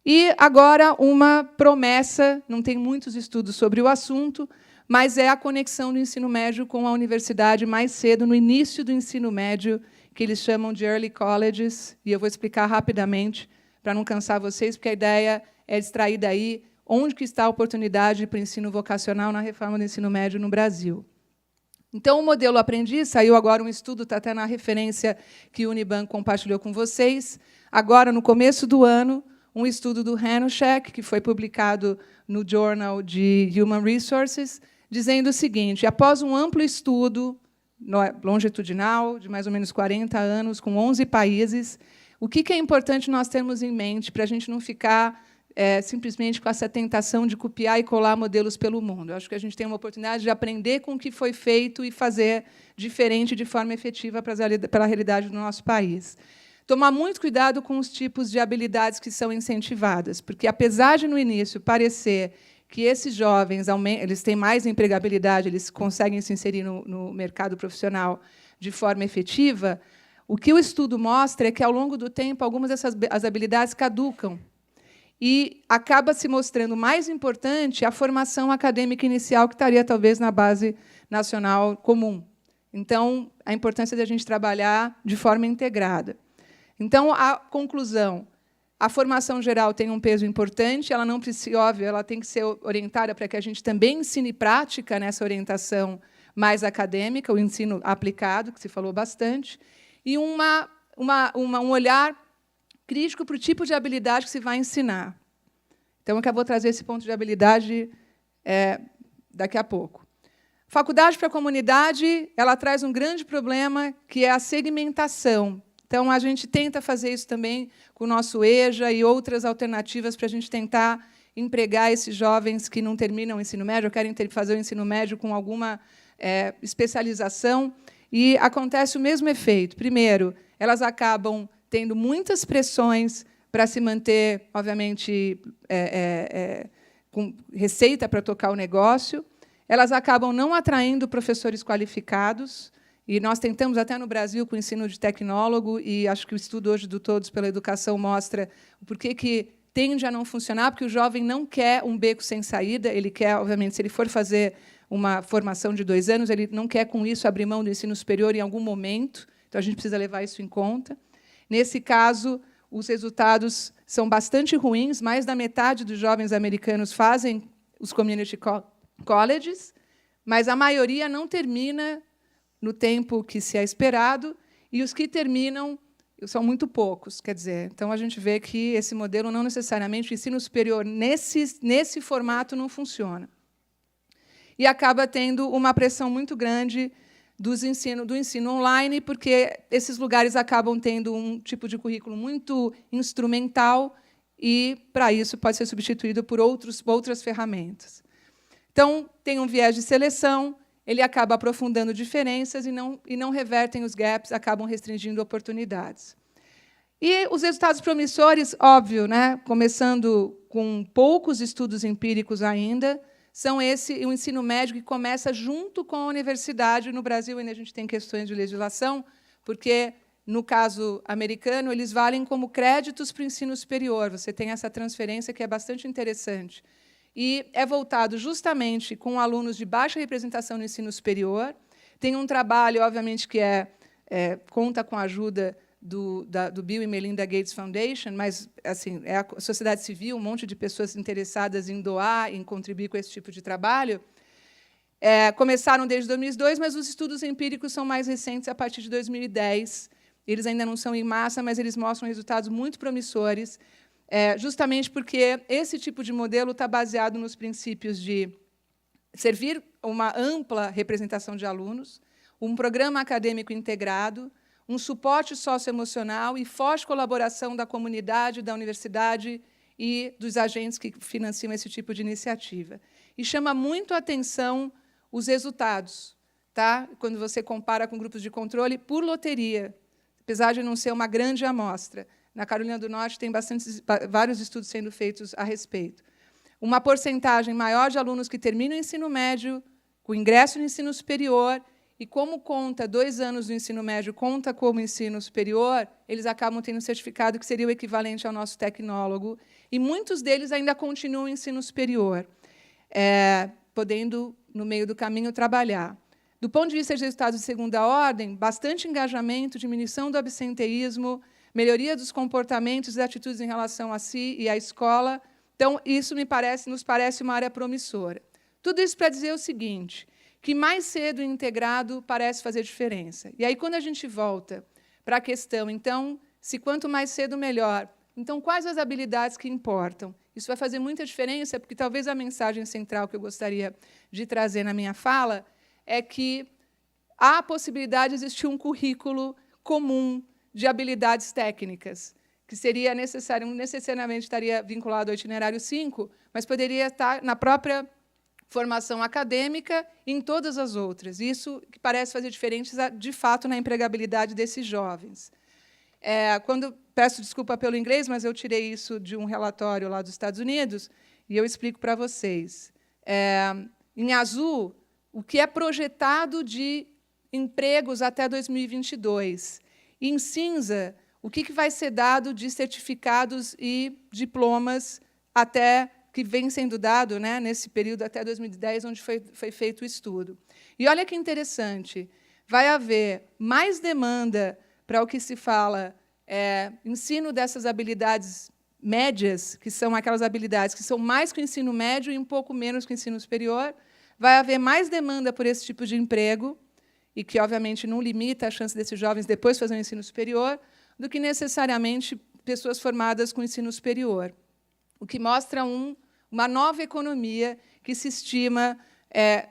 E, agora, uma promessa, não tem muitos estudos sobre o assunto, mas é a conexão do ensino médio com a universidade mais cedo, no início do ensino médio, que eles chamam de early colleges, e eu vou explicar rapidamente, para não cansar vocês, porque a ideia é extrair daí onde que está a oportunidade para o ensino vocacional na reforma do ensino médio no Brasil. Então, o modelo aprendiz, saiu agora um estudo, está até na referência que o Unibanco compartilhou com vocês, agora, no começo do ano, um estudo do Hanushek, que foi publicado no Journal de Human Resources, dizendo o seguinte: após um amplo estudo longitudinal, de mais ou menos 40 anos, com 11 países, o que é importante nós termos em mente para a gente não ficar simplesmente com essa tentação de copiar e colar modelos pelo mundo. Eu acho que a gente tem uma oportunidade de aprender com o que foi feito e fazer diferente de forma efetiva para a realidade do nosso país. Tomar muito cuidado com os tipos de habilidades que são incentivadas, porque, apesar de, no início, parecer que esses jovens eles têm mais empregabilidade, eles conseguem se inserir no mercado profissional de forma efetiva, o que o estudo mostra é que, ao longo do tempo, algumas dessas habilidades caducam. E acaba se mostrando mais importante a formação acadêmica inicial, que estaria, talvez, na base nacional comum. Então, a importância de a gente trabalhar de forma integrada. Então, a conclusão: a formação geral tem um peso importante, ela não precisa, óbvio, ela tem que ser orientada para que a gente também ensine prática nessa orientação mais acadêmica, o ensino aplicado, que se falou bastante, e um olhar crítico para o tipo de habilidade que se vai ensinar. Então, eu vou trazer esse ponto de habilidade daqui a pouco. Faculdade para a comunidade, ela traz um grande problema, que é a segmentação. Então, a gente tenta fazer isso também com o nosso EJA e outras alternativas para a gente tentar empregar esses jovens que não terminam o ensino médio, ou querem fazer o ensino médio com alguma especialização, e acontece o mesmo efeito. Primeiro, elas acabam tendo muitas pressões para se manter, obviamente, com receita para tocar o negócio. Elas acabam não atraindo professores qualificados, e nós tentamos, até no Brasil, com o ensino de tecnólogo, e acho que o estudo hoje do Todos pela Educação mostra o porquê que tende a não funcionar, porque o jovem não quer um beco sem saída, ele quer, obviamente, se ele for fazer uma formação de 2 anos, ele não quer, com isso, abrir mão do ensino superior em algum momento, então a gente precisa levar isso em conta. Nesse caso, os resultados são bastante ruins, mais da metade dos jovens americanos fazem os community colleges, mas a maioria não termina no tempo que se é esperado, e os que terminam são muito poucos. Quer dizer, então, a gente vê que esse modelo, não necessariamente, o ensino superior, nesse formato, não funciona. E acaba tendo uma pressão muito grande do ensino online, porque esses lugares acabam tendo um tipo de currículo muito instrumental, e, para isso, pode ser substituído por outras ferramentas. Então, tem um viés de seleção, ele acaba aprofundando diferenças e não revertem os gaps, acabam restringindo oportunidades. E os resultados promissores, óbvio, né, começando com poucos estudos empíricos ainda, são o ensino médio que começa junto com a universidade. No Brasil, ainda a gente tem questões de legislação, porque, no caso americano, eles valem como créditos para o ensino superior. Você tem essa transferência que é bastante interessante. E é voltado justamente com alunos de baixa representação no ensino superior. Tem um trabalho, obviamente, que conta com a ajuda do Bill e Melinda Gates Foundation, mas assim, é a sociedade civil, um monte de pessoas interessadas em doar, em contribuir com esse tipo de trabalho. Começaram desde 2002, mas os estudos empíricos são mais recentes, a partir de 2010. Eles ainda não são em massa, mas eles mostram resultados muito promissores, justamente porque esse tipo de modelo está baseado nos princípios de servir uma ampla representação de alunos, um programa acadêmico integrado, um suporte socioemocional e forte colaboração da comunidade, da universidade e dos agentes que financiam esse tipo de iniciativa. E chama muito a atenção os resultados, tá? Quando você compara com grupos de controle por loteria, apesar de não ser uma grande amostra. Na Carolina do Norte tem vários estudos sendo feitos a respeito. Uma porcentagem maior de alunos que terminam o ensino médio, com ingresso no ensino superior, e como conta 2 anos do ensino médio, conta como ensino superior, eles acabam tendo um certificado que seria o equivalente ao nosso tecnólogo, e muitos deles ainda continuam o ensino superior, podendo, no meio do caminho, trabalhar. Do ponto de vista de resultados de segunda ordem, bastante engajamento, diminuição do absenteísmo, melhoria dos comportamentos e atitudes em relação a si e à escola. Então, isso nos parece uma área promissora. Tudo isso para dizer o seguinte, que mais cedo integrado parece fazer diferença. E aí, quando a gente volta para a questão, então, se quanto mais cedo, melhor. Então, quais as habilidades que importam? Isso vai fazer muita diferença, porque talvez a mensagem central que eu gostaria de trazer na minha fala é que há a possibilidade de existir um currículo comum de habilidades técnicas, que seria necessário, não necessariamente estaria vinculado ao itinerário 5, mas poderia estar na própria formação acadêmica e em todas as outras. Isso que parece fazer diferença, de fato, na empregabilidade desses jovens. Peço desculpa pelo inglês, mas eu tirei isso de um relatório lá dos Estados Unidos, e eu explico para vocês. Em azul, o que é projetado de empregos até 2022. E, em cinza, o que vai ser dado de certificados e diplomas que vem sendo dado, né, nesse período até 2010, onde foi feito o estudo. E olha que interessante, vai haver mais demanda para o que se fala ensino dessas habilidades médias, que são aquelas habilidades que são mais que o ensino médio e um pouco menos que o ensino superior. Vai haver mais demanda por esse tipo de emprego, e que, obviamente, não limita a chance desses jovens depois fazer um ensino superior, do que necessariamente pessoas formadas com ensino superior. O que mostra uma nova economia que se estima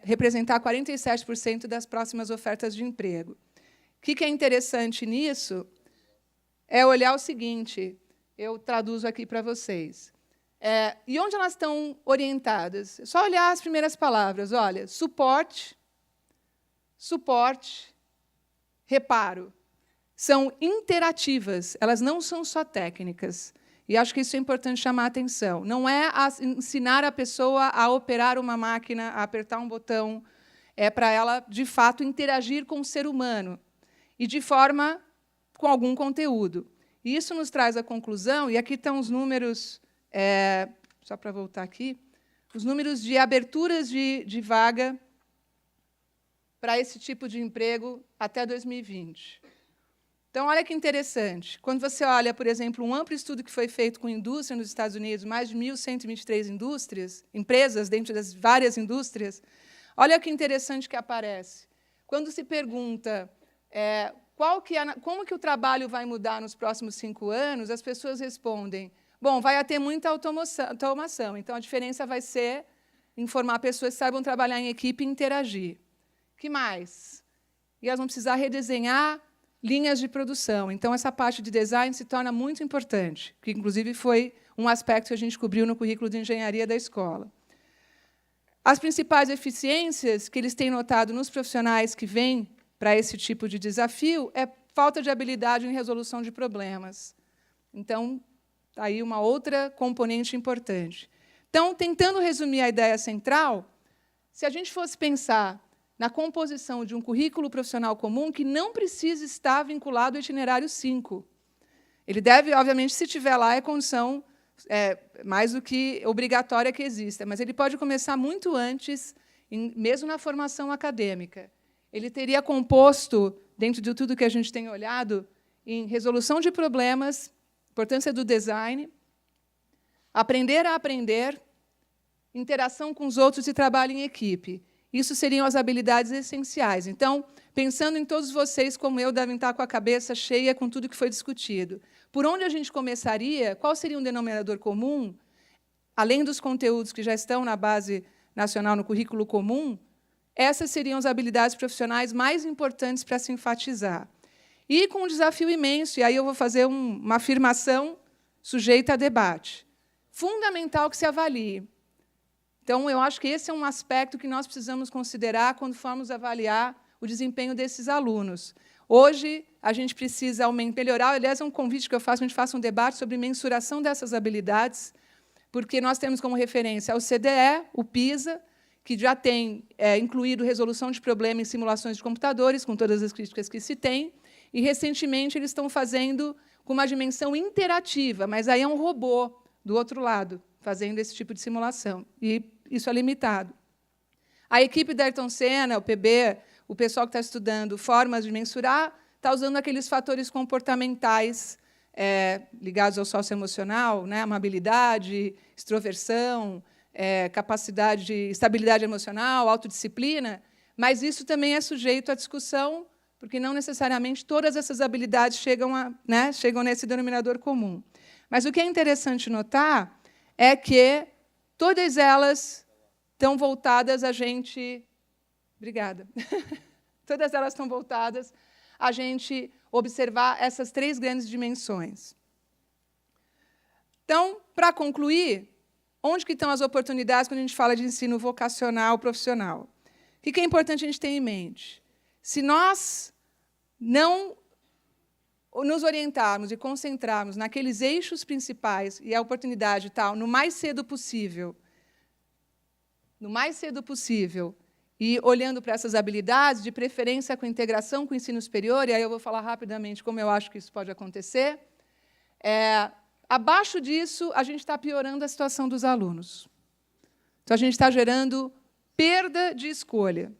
representar 47% das próximas ofertas de emprego. O que é interessante nisso é olhar o seguinte, eu traduzo aqui para vocês. E onde elas estão orientadas? É só olhar as primeiras palavras. Olha, suporte, reparo. São interativas, elas não são só técnicas. E acho que isso é importante chamar a atenção. Não é ensinar a pessoa a operar uma máquina, a apertar um botão, é para ela, de fato, interagir com o ser humano, e de forma com algum conteúdo. E isso nos traz a conclusão, e aqui estão os números, só para voltar aqui, os números de aberturas de vaga para esse tipo de emprego até 2020. Então, olha que interessante. Quando você olha, por exemplo, um amplo estudo que foi feito com indústria nos Estados Unidos, mais de 1.123 empresas dentro das várias indústrias, olha que interessante que aparece. Quando se pergunta como que o trabalho vai mudar nos próximos 5 anos, as pessoas respondem, bom, vai ter muita automação, então a diferença vai ser informar pessoas que saibam trabalhar em equipe e interagir. O que mais? E elas vão precisar redesenhar linhas de produção. Então, essa parte de design se torna muito importante, que, inclusive, foi um aspecto que a gente cobriu no currículo de engenharia da escola. As principais eficiências que eles têm notado nos profissionais que vêm para esse tipo de desafio é falta de habilidade em resolução de problemas. Então, está aí uma outra componente importante. Então, tentando resumir a ideia central, se a gente fosse pensar na composição de um currículo profissional comum que não precisa estar vinculado ao itinerário 5. Ele deve, obviamente, se tiver lá, é condição mais do que obrigatória que exista, mas ele pode começar muito antes, mesmo na formação acadêmica. Ele teria composto, dentro de tudo que a gente tem olhado, em resolução de problemas, importância do design, aprender a aprender, interação com os outros e trabalho em equipe. Isso seriam as habilidades essenciais. Então, pensando em todos vocês, como eu, devem estar com a cabeça cheia com tudo que foi discutido. Por onde a gente começaria? Qual seria um denominador comum? Além dos conteúdos que já estão na base nacional, no currículo comum, essas seriam as habilidades profissionais mais importantes para se enfatizar. E com um desafio imenso, e aí eu vou fazer uma afirmação sujeita a debate. Fundamental que se avalie Então, eu acho que esse é um aspecto que nós precisamos considerar quando formos avaliar o desempenho desses alunos. Hoje, a gente precisa melhorar, aliás, é um convite que eu faço, a gente faça um debate sobre mensuração dessas habilidades, porque nós temos como referência o CDE, o PISA, que já tem incluído resolução de problema em simulações de computadores, com todas as críticas que se tem, e, recentemente, eles estão fazendo com uma dimensão interativa, mas aí é um robô do outro lado, fazendo esse tipo de simulação, e isso é limitado. A equipe da Ayrton Senna, o PB, o pessoal que está estudando formas de mensurar, está usando aqueles fatores comportamentais ligados ao socioemocional, né, amabilidade, extroversão, capacidade de estabilidade emocional, autodisciplina, mas isso também é sujeito à discussão, porque não necessariamente todas essas habilidades chegam nesse denominador comum. Mas o que é interessante notar é que todas elas estão voltadas a gente... Obrigada. Todas elas estão voltadas a gente observar essas 3 grandes dimensões. Então, para concluir, onde que estão as oportunidades quando a gente fala de ensino vocacional profissional? O que é importante a gente ter em mente? Se nós não nos orientarmos e concentrarmos naqueles eixos principais, e a oportunidade está no mais cedo possível, e olhando para essas habilidades, de preferência com integração com o ensino superior, e aí eu vou falar rapidamente como eu acho que isso pode acontecer, abaixo disso, a gente está piorando a situação dos alunos. Então, a gente está gerando perda de escolha,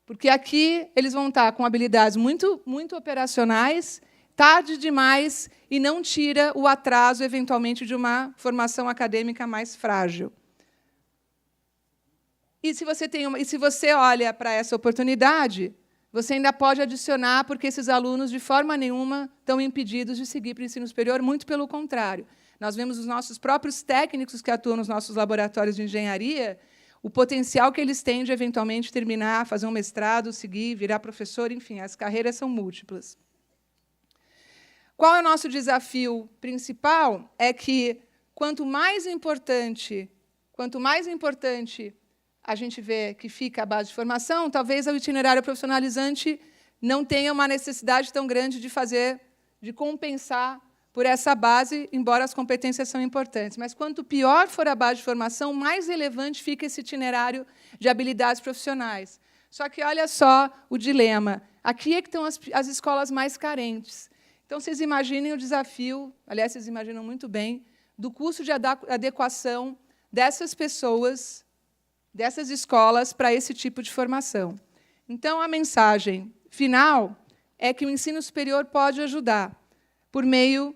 porque aqui eles vão estar com habilidades muito, muito operacionais, tarde demais, e não tira o atraso, eventualmente, de uma formação acadêmica mais frágil. E se você olha para essa oportunidade, você ainda pode adicionar, porque esses alunos, de forma nenhuma, estão impedidos de seguir para o ensino superior, muito pelo contrário. Nós vemos os nossos próprios técnicos que atuam nos nossos laboratórios de engenharia, o potencial que eles têm de, eventualmente, terminar, fazer um mestrado, seguir, virar professor, enfim, as carreiras são múltiplas. Qual é o nosso desafio principal? É que, quanto mais importante a gente vê que fica a base de formação, talvez o itinerário profissionalizante não tenha uma necessidade tão grande de compensar por essa base, embora as competências são importantes. Mas, quanto pior for a base de formação, mais relevante fica esse itinerário de habilidades profissionais. Só que, olha só o dilema. Aqui é que estão as escolas mais carentes. Então, vocês imaginem o desafio, aliás, vocês imaginam muito bem, do custo de adequação dessas pessoas, dessas escolas, para esse tipo de formação. Então, a mensagem final é que o ensino superior pode ajudar, por meio,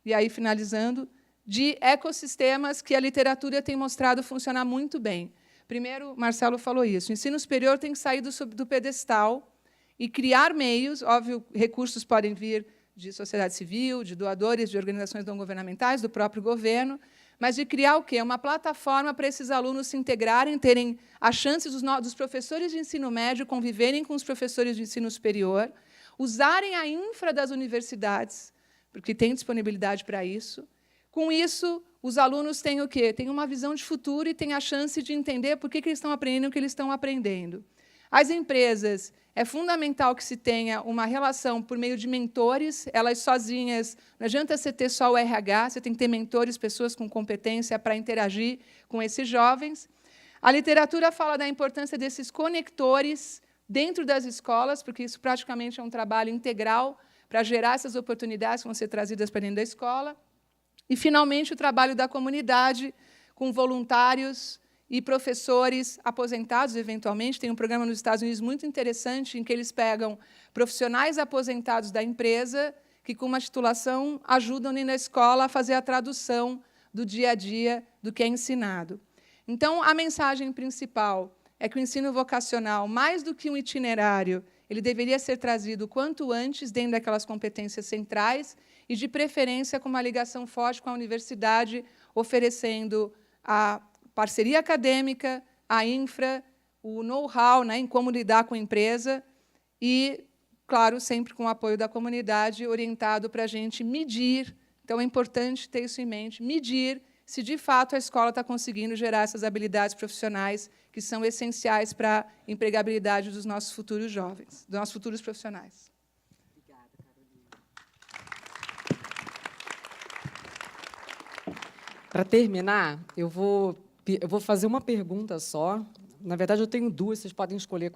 e aí finalizando, de ecossistemas que a literatura tem mostrado funcionar muito bem. Primeiro, Marcelo falou isso, o ensino superior tem que sair do pedestal e criar meios, óbvio, recursos podem vir de sociedade civil, de doadores, de organizações não governamentais, do próprio governo, mas de criar o quê? Uma plataforma para esses alunos se integrarem, terem a chance dos professores de ensino médio conviverem com os professores de ensino superior, usarem a infra das universidades, porque tem disponibilidade para isso. Com isso, os alunos têm o quê? Têm uma visão de futuro e têm a chance de entender por que eles estão aprendendo o que eles estão aprendendo. As empresas, é fundamental que se tenha uma relação por meio de mentores, elas sozinhas, não adianta você ter só o RH, você tem que ter mentores, pessoas com competência para interagir com esses jovens. A literatura fala da importância desses conectores dentro das escolas, porque isso praticamente é um trabalho integral para gerar essas oportunidades que vão ser trazidas para dentro da escola. E, finalmente, o trabalho da comunidade, com voluntários e professores aposentados, eventualmente. Tem um programa nos Estados Unidos muito interessante, em que eles pegam profissionais aposentados da empresa, que, com uma titulação, ajudam na escola a fazer a tradução do dia a dia do que é ensinado. Então, a mensagem principal é que o ensino vocacional, mais do que um itinerário, ele deveria ser trazido o quanto antes, dentro daquelas competências centrais, e, de preferência, com uma ligação forte com a universidade, oferecendo a parceria acadêmica, a infra, o know-how, né, em como lidar com a empresa e, claro, sempre com o apoio da comunidade, orientado para a gente medir. Então, é importante ter isso em mente, medir se, de fato, a escola está conseguindo gerar essas habilidades profissionais que são essenciais para a empregabilidade dos nossos futuros jovens, dos nossos futuros profissionais. Obrigada, Carolina. Para terminar, eu vou fazer uma pergunta só. Na verdade, eu tenho duas, vocês podem escolher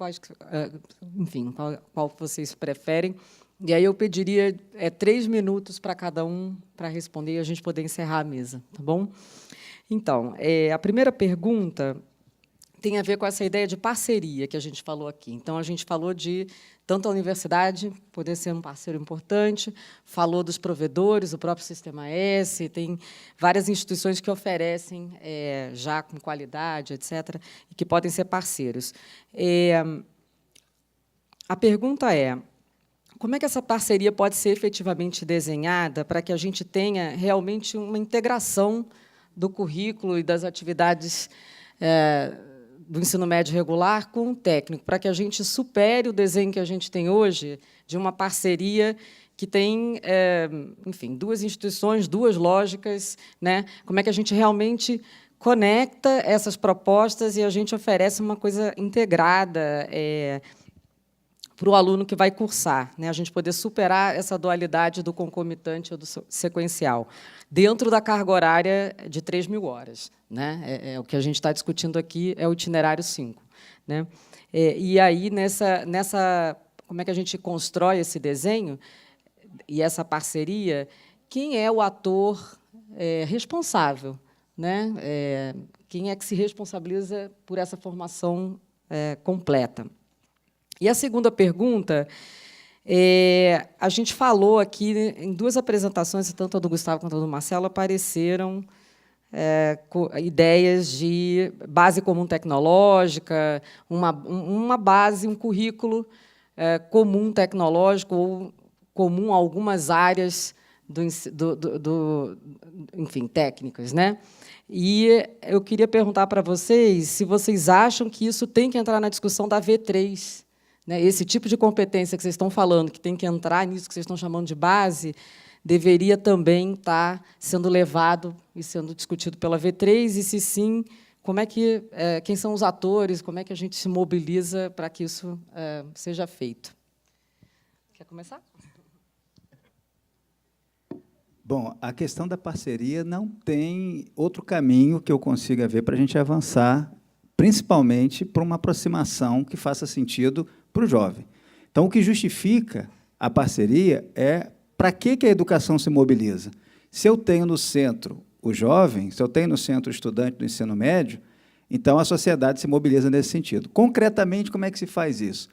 enfim, qual vocês preferem. E aí eu pediria 3 minutos para cada um para responder e a gente poder encerrar a mesa, tá bom? Então, a primeira pergunta tem a ver com essa ideia de parceria que a gente falou aqui. Então, a gente falou de tanto a universidade poder ser um parceiro importante, falou dos provedores, o próprio Sistema S, tem várias instituições que oferecem já com qualidade, etc., e que podem ser parceiros. A pergunta é: como é que essa parceria pode ser efetivamente desenhada para que a gente tenha realmente uma integração do currículo e das atividades do ensino médio regular com o técnico, para que a gente supere o desenho que a gente tem hoje de uma parceria que tem, enfim, 2 instituições, 2 lógicas, né? Como é que a gente realmente conecta essas propostas e a gente oferece uma coisa integrada para o aluno que vai cursar, né? A gente poder superar essa dualidade do concomitante ou do sequencial, dentro da carga horária de 3.000 horas. Né? O que a gente está discutindo aqui é o itinerário 5. Né? E aí, como é que a gente constrói esse desenho e essa parceria? Quem é o ator responsável? Né? Quem é que se responsabiliza por essa formação completa? E a segunda pergunta, a gente falou aqui em 2 apresentações, tanto a do Gustavo quanto a do Marcelo, apareceram ideias de base comum tecnológica, uma base, um currículo comum tecnológico ou comum a algumas áreas enfim, técnicas, né? E eu queria perguntar para vocês se vocês acham que isso tem que entrar na discussão da V3. Né? Esse tipo de competência que vocês estão falando, que tem que entrar nisso que vocês estão chamando de base, deveria também estar sendo levado e sendo discutido pela V3, e, se sim, como é que, quem são os atores, como é que a gente se mobiliza para que isso seja feito. Quer começar? Bom, a questão da parceria não tem outro caminho que eu consiga ver para a gente avançar, principalmente para uma aproximação que faça sentido para o jovem. Então, o que justifica a parceria é para que a educação se mobiliza. Se eu tenho no centro o jovem, se eu tenho no centro o estudante do ensino médio, então a sociedade se mobiliza nesse sentido. Concretamente, como é que se faz isso?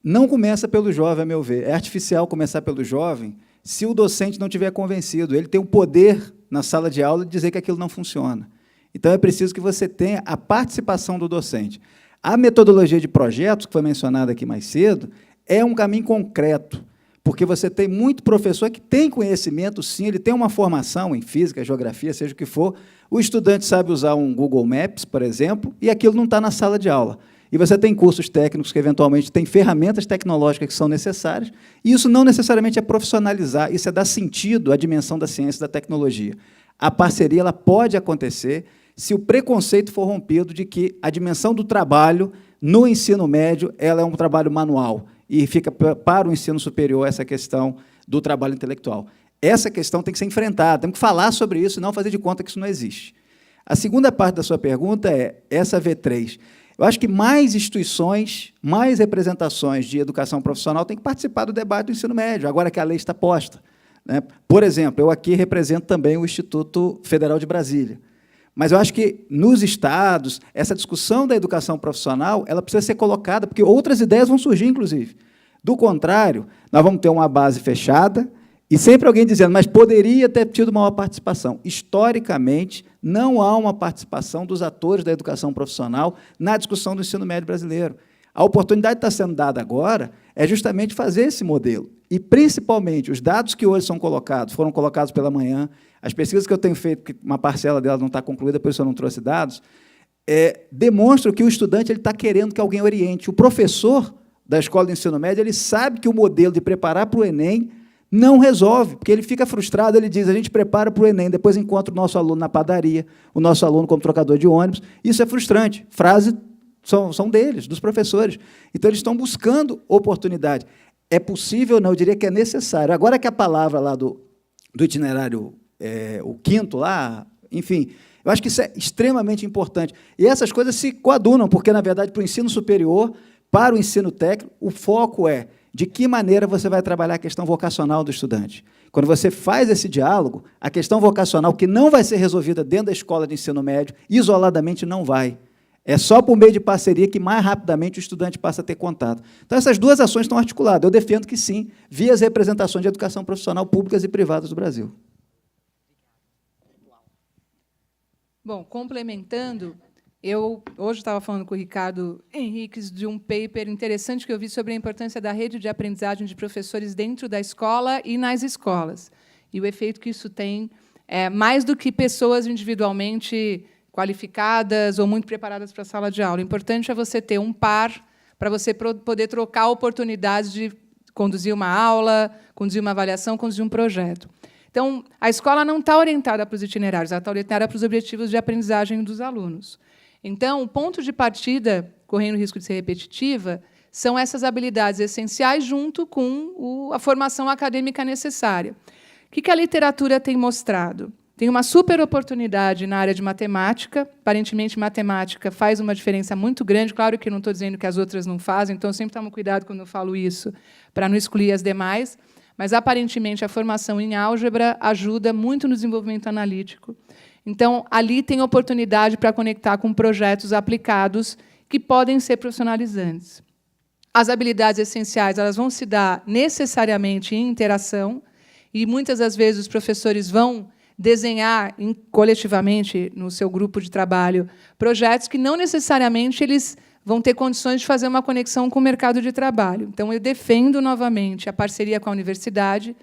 Não começa pelo jovem, a meu ver. É artificial começar pelo jovem se o docente não tiver convencido. Ele tem o poder, na sala de aula, de dizer que aquilo não funciona. Então, é preciso que você tenha a participação do docente. A metodologia de projetos, que foi mencionada aqui mais cedo, é um caminho concreto, porque você tem muito professor que tem conhecimento, sim, ele tem uma formação em física, geografia, seja o que for, o estudante sabe usar um Google Maps, por exemplo, e aquilo não está na sala de aula. E você tem cursos técnicos que, eventualmente, têm ferramentas tecnológicas que são necessárias, e isso não necessariamente é profissionalizar, isso é dar sentido à dimensão da ciência e da tecnologia. A parceria ela pode acontecer se o preconceito for rompido de que a dimensão do trabalho no ensino médio ela é um trabalho manual, e fica para o ensino superior essa questão do trabalho intelectual. Essa questão tem que ser enfrentada, temos que falar sobre isso e não fazer de conta que isso não existe. A segunda parte da sua pergunta é essa V3. Eu acho que mais instituições, mais representações de educação profissional têm que participar do debate do ensino médio, agora que a lei está posta. Né? Por exemplo, eu aqui represento também o Instituto Federal de Brasília. Mas eu acho que, nos estados, essa discussão da educação profissional ela precisa ser colocada, porque outras ideias vão surgir, inclusive. Do contrário, nós vamos ter uma base fechada e sempre alguém dizendo, mas poderia ter tido maior participação. Historicamente, não há uma participação dos atores da educação profissional na discussão do ensino médio brasileiro. A oportunidade que está sendo dada agora é justamente fazer esse modelo. E, principalmente, os dados que hoje são colocados, foram colocados pela manhã, as pesquisas que eu tenho feito, que uma parcela delas não está concluída, por isso eu não trouxe dados, demonstram que o estudante ele está querendo que alguém oriente. O professor da escola de ensino médio ele sabe que o modelo de preparar para o Enem Não resolve, porque ele fica frustrado, ele diz, a gente prepara para o Enem, depois encontra o nosso aluno na padaria, o nosso aluno como trocador de ônibus. Isso é frustrante. Frases são deles, dos professores. Então, eles estão buscando oportunidade. É possível? Não, eu diria que é necessário. Agora que a palavra lá do itinerário, o quinto lá, enfim, eu acho que isso é extremamente importante. E essas coisas se coadunam, porque, na verdade, para o ensino superior, para o ensino técnico, o foco é de que maneira você vai trabalhar a questão vocacional do estudante. Quando você faz esse diálogo, a questão vocacional, que não vai ser resolvida dentro da escola de ensino médio, isoladamente não vai. É só por meio de parceria que mais rapidamente o estudante passa a ter contato. Então, essas duas ações estão articuladas. Eu defendo que sim, via as representações de educação profissional públicas e privadas do Brasil. Bom, complementando, eu hoje estava falando com o Ricardo Henriques de um paper interessante que eu vi sobre a importância da rede de aprendizagem de professores dentro da escola e nas escolas. E o efeito que isso tem, mais do que pessoas individualmente qualificadas ou muito preparadas para a sala de aula. O importante é você ter um par para você poder trocar oportunidades de conduzir uma aula, conduzir uma avaliação, conduzir um projeto. Então, a escola não está orientada para os itinerários, ela está orientada para os objetivos de aprendizagem dos alunos. Então, o ponto de partida, correndo o risco de ser repetitiva, são essas habilidades essenciais junto com a formação acadêmica necessária. O que a literatura tem mostrado? Tem uma super oportunidade na área de matemática. Aparentemente, matemática faz uma diferença muito grande. Claro que não estou dizendo que as outras não fazem, então sempre tomo cuidado quando eu falo isso, para não excluir as demais. Mas, aparentemente, a formação em álgebra ajuda muito no desenvolvimento analítico. Então, ali tem oportunidade para conectar com projetos aplicados que podem ser profissionalizantes. As habilidades essenciais elas vão se dar necessariamente em interação, e, muitas das vezes, os professores vão desenhar coletivamente, no seu grupo de trabalho, projetos que não necessariamente eles vão ter condições de fazer uma conexão com o mercado de trabalho. Então, eu defendo, novamente, a parceria com a universidade.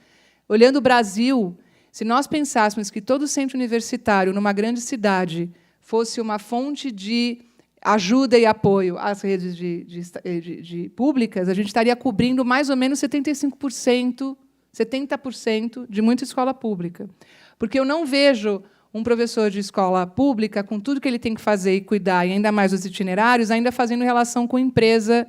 Olhando o Brasil, se nós pensássemos que todo centro universitário, numa grande cidade, fosse uma fonte de ajuda e apoio às redes públicas, a gente estaria cobrindo mais ou menos 75%, 70% de muita escola pública. Porque eu não vejo um professor de escola pública, com tudo que ele tem que fazer e cuidar, e ainda mais os itinerários, ainda fazendo relação com empresa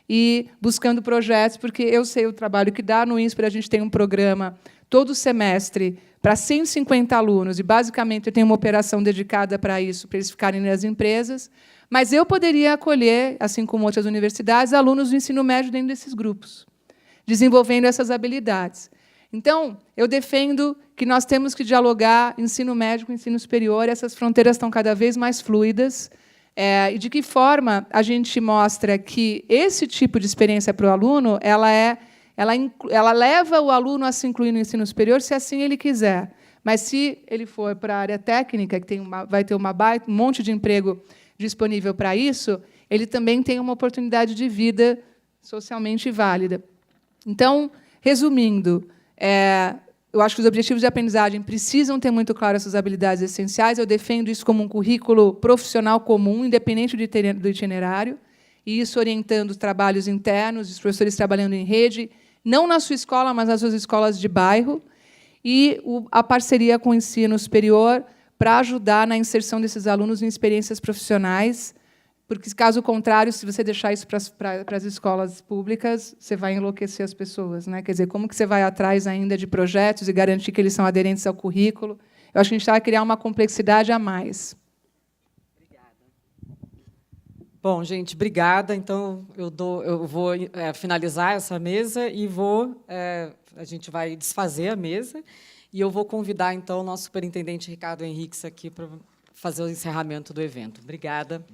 e buscando projetos, porque eu sei o trabalho que dá. No INSPER, a gente tem um programa todo semestre para 150 alunos, e, basicamente, eu tenho uma operação dedicada para isso, para eles ficarem nas empresas, mas eu poderia acolher, assim como outras universidades, alunos do ensino médio dentro desses grupos, desenvolvendo essas habilidades. Então, eu defendo que nós temos que dialogar ensino médio com ensino superior, essas fronteiras estão cada vez mais fluidas, e de que forma a gente mostra que esse tipo de experiência para o aluno ela leva o aluno a se incluir no ensino superior, se assim ele quiser. Mas, se ele for para a área técnica, que vai ter um monte de emprego disponível para isso, ele também tem uma oportunidade de vida socialmente válida. Então, resumindo, eu acho que os objetivos de aprendizagem precisam ter muito claro essas habilidades essenciais. Eu defendo isso como um currículo profissional comum, independente do itinerário, e isso orientando os trabalhos internos, os professores trabalhando em rede, não na sua escola, mas nas suas escolas de bairro, e a parceria com o ensino superior para ajudar na inserção desses alunos em experiências profissionais, porque, caso contrário, se você deixar isso para as escolas públicas, você vai enlouquecer as pessoas, né? Quer dizer, como que você vai atrás ainda de projetos e garantir que eles são aderentes ao currículo? Eu acho que a gente vai criar uma complexidade a mais. Bom, gente, obrigada. Então, eu vou finalizar essa mesa e a gente vai desfazer a mesa, e eu vou convidar, então, o nosso superintendente Ricardo Henriques aqui para fazer o encerramento do evento. Obrigada.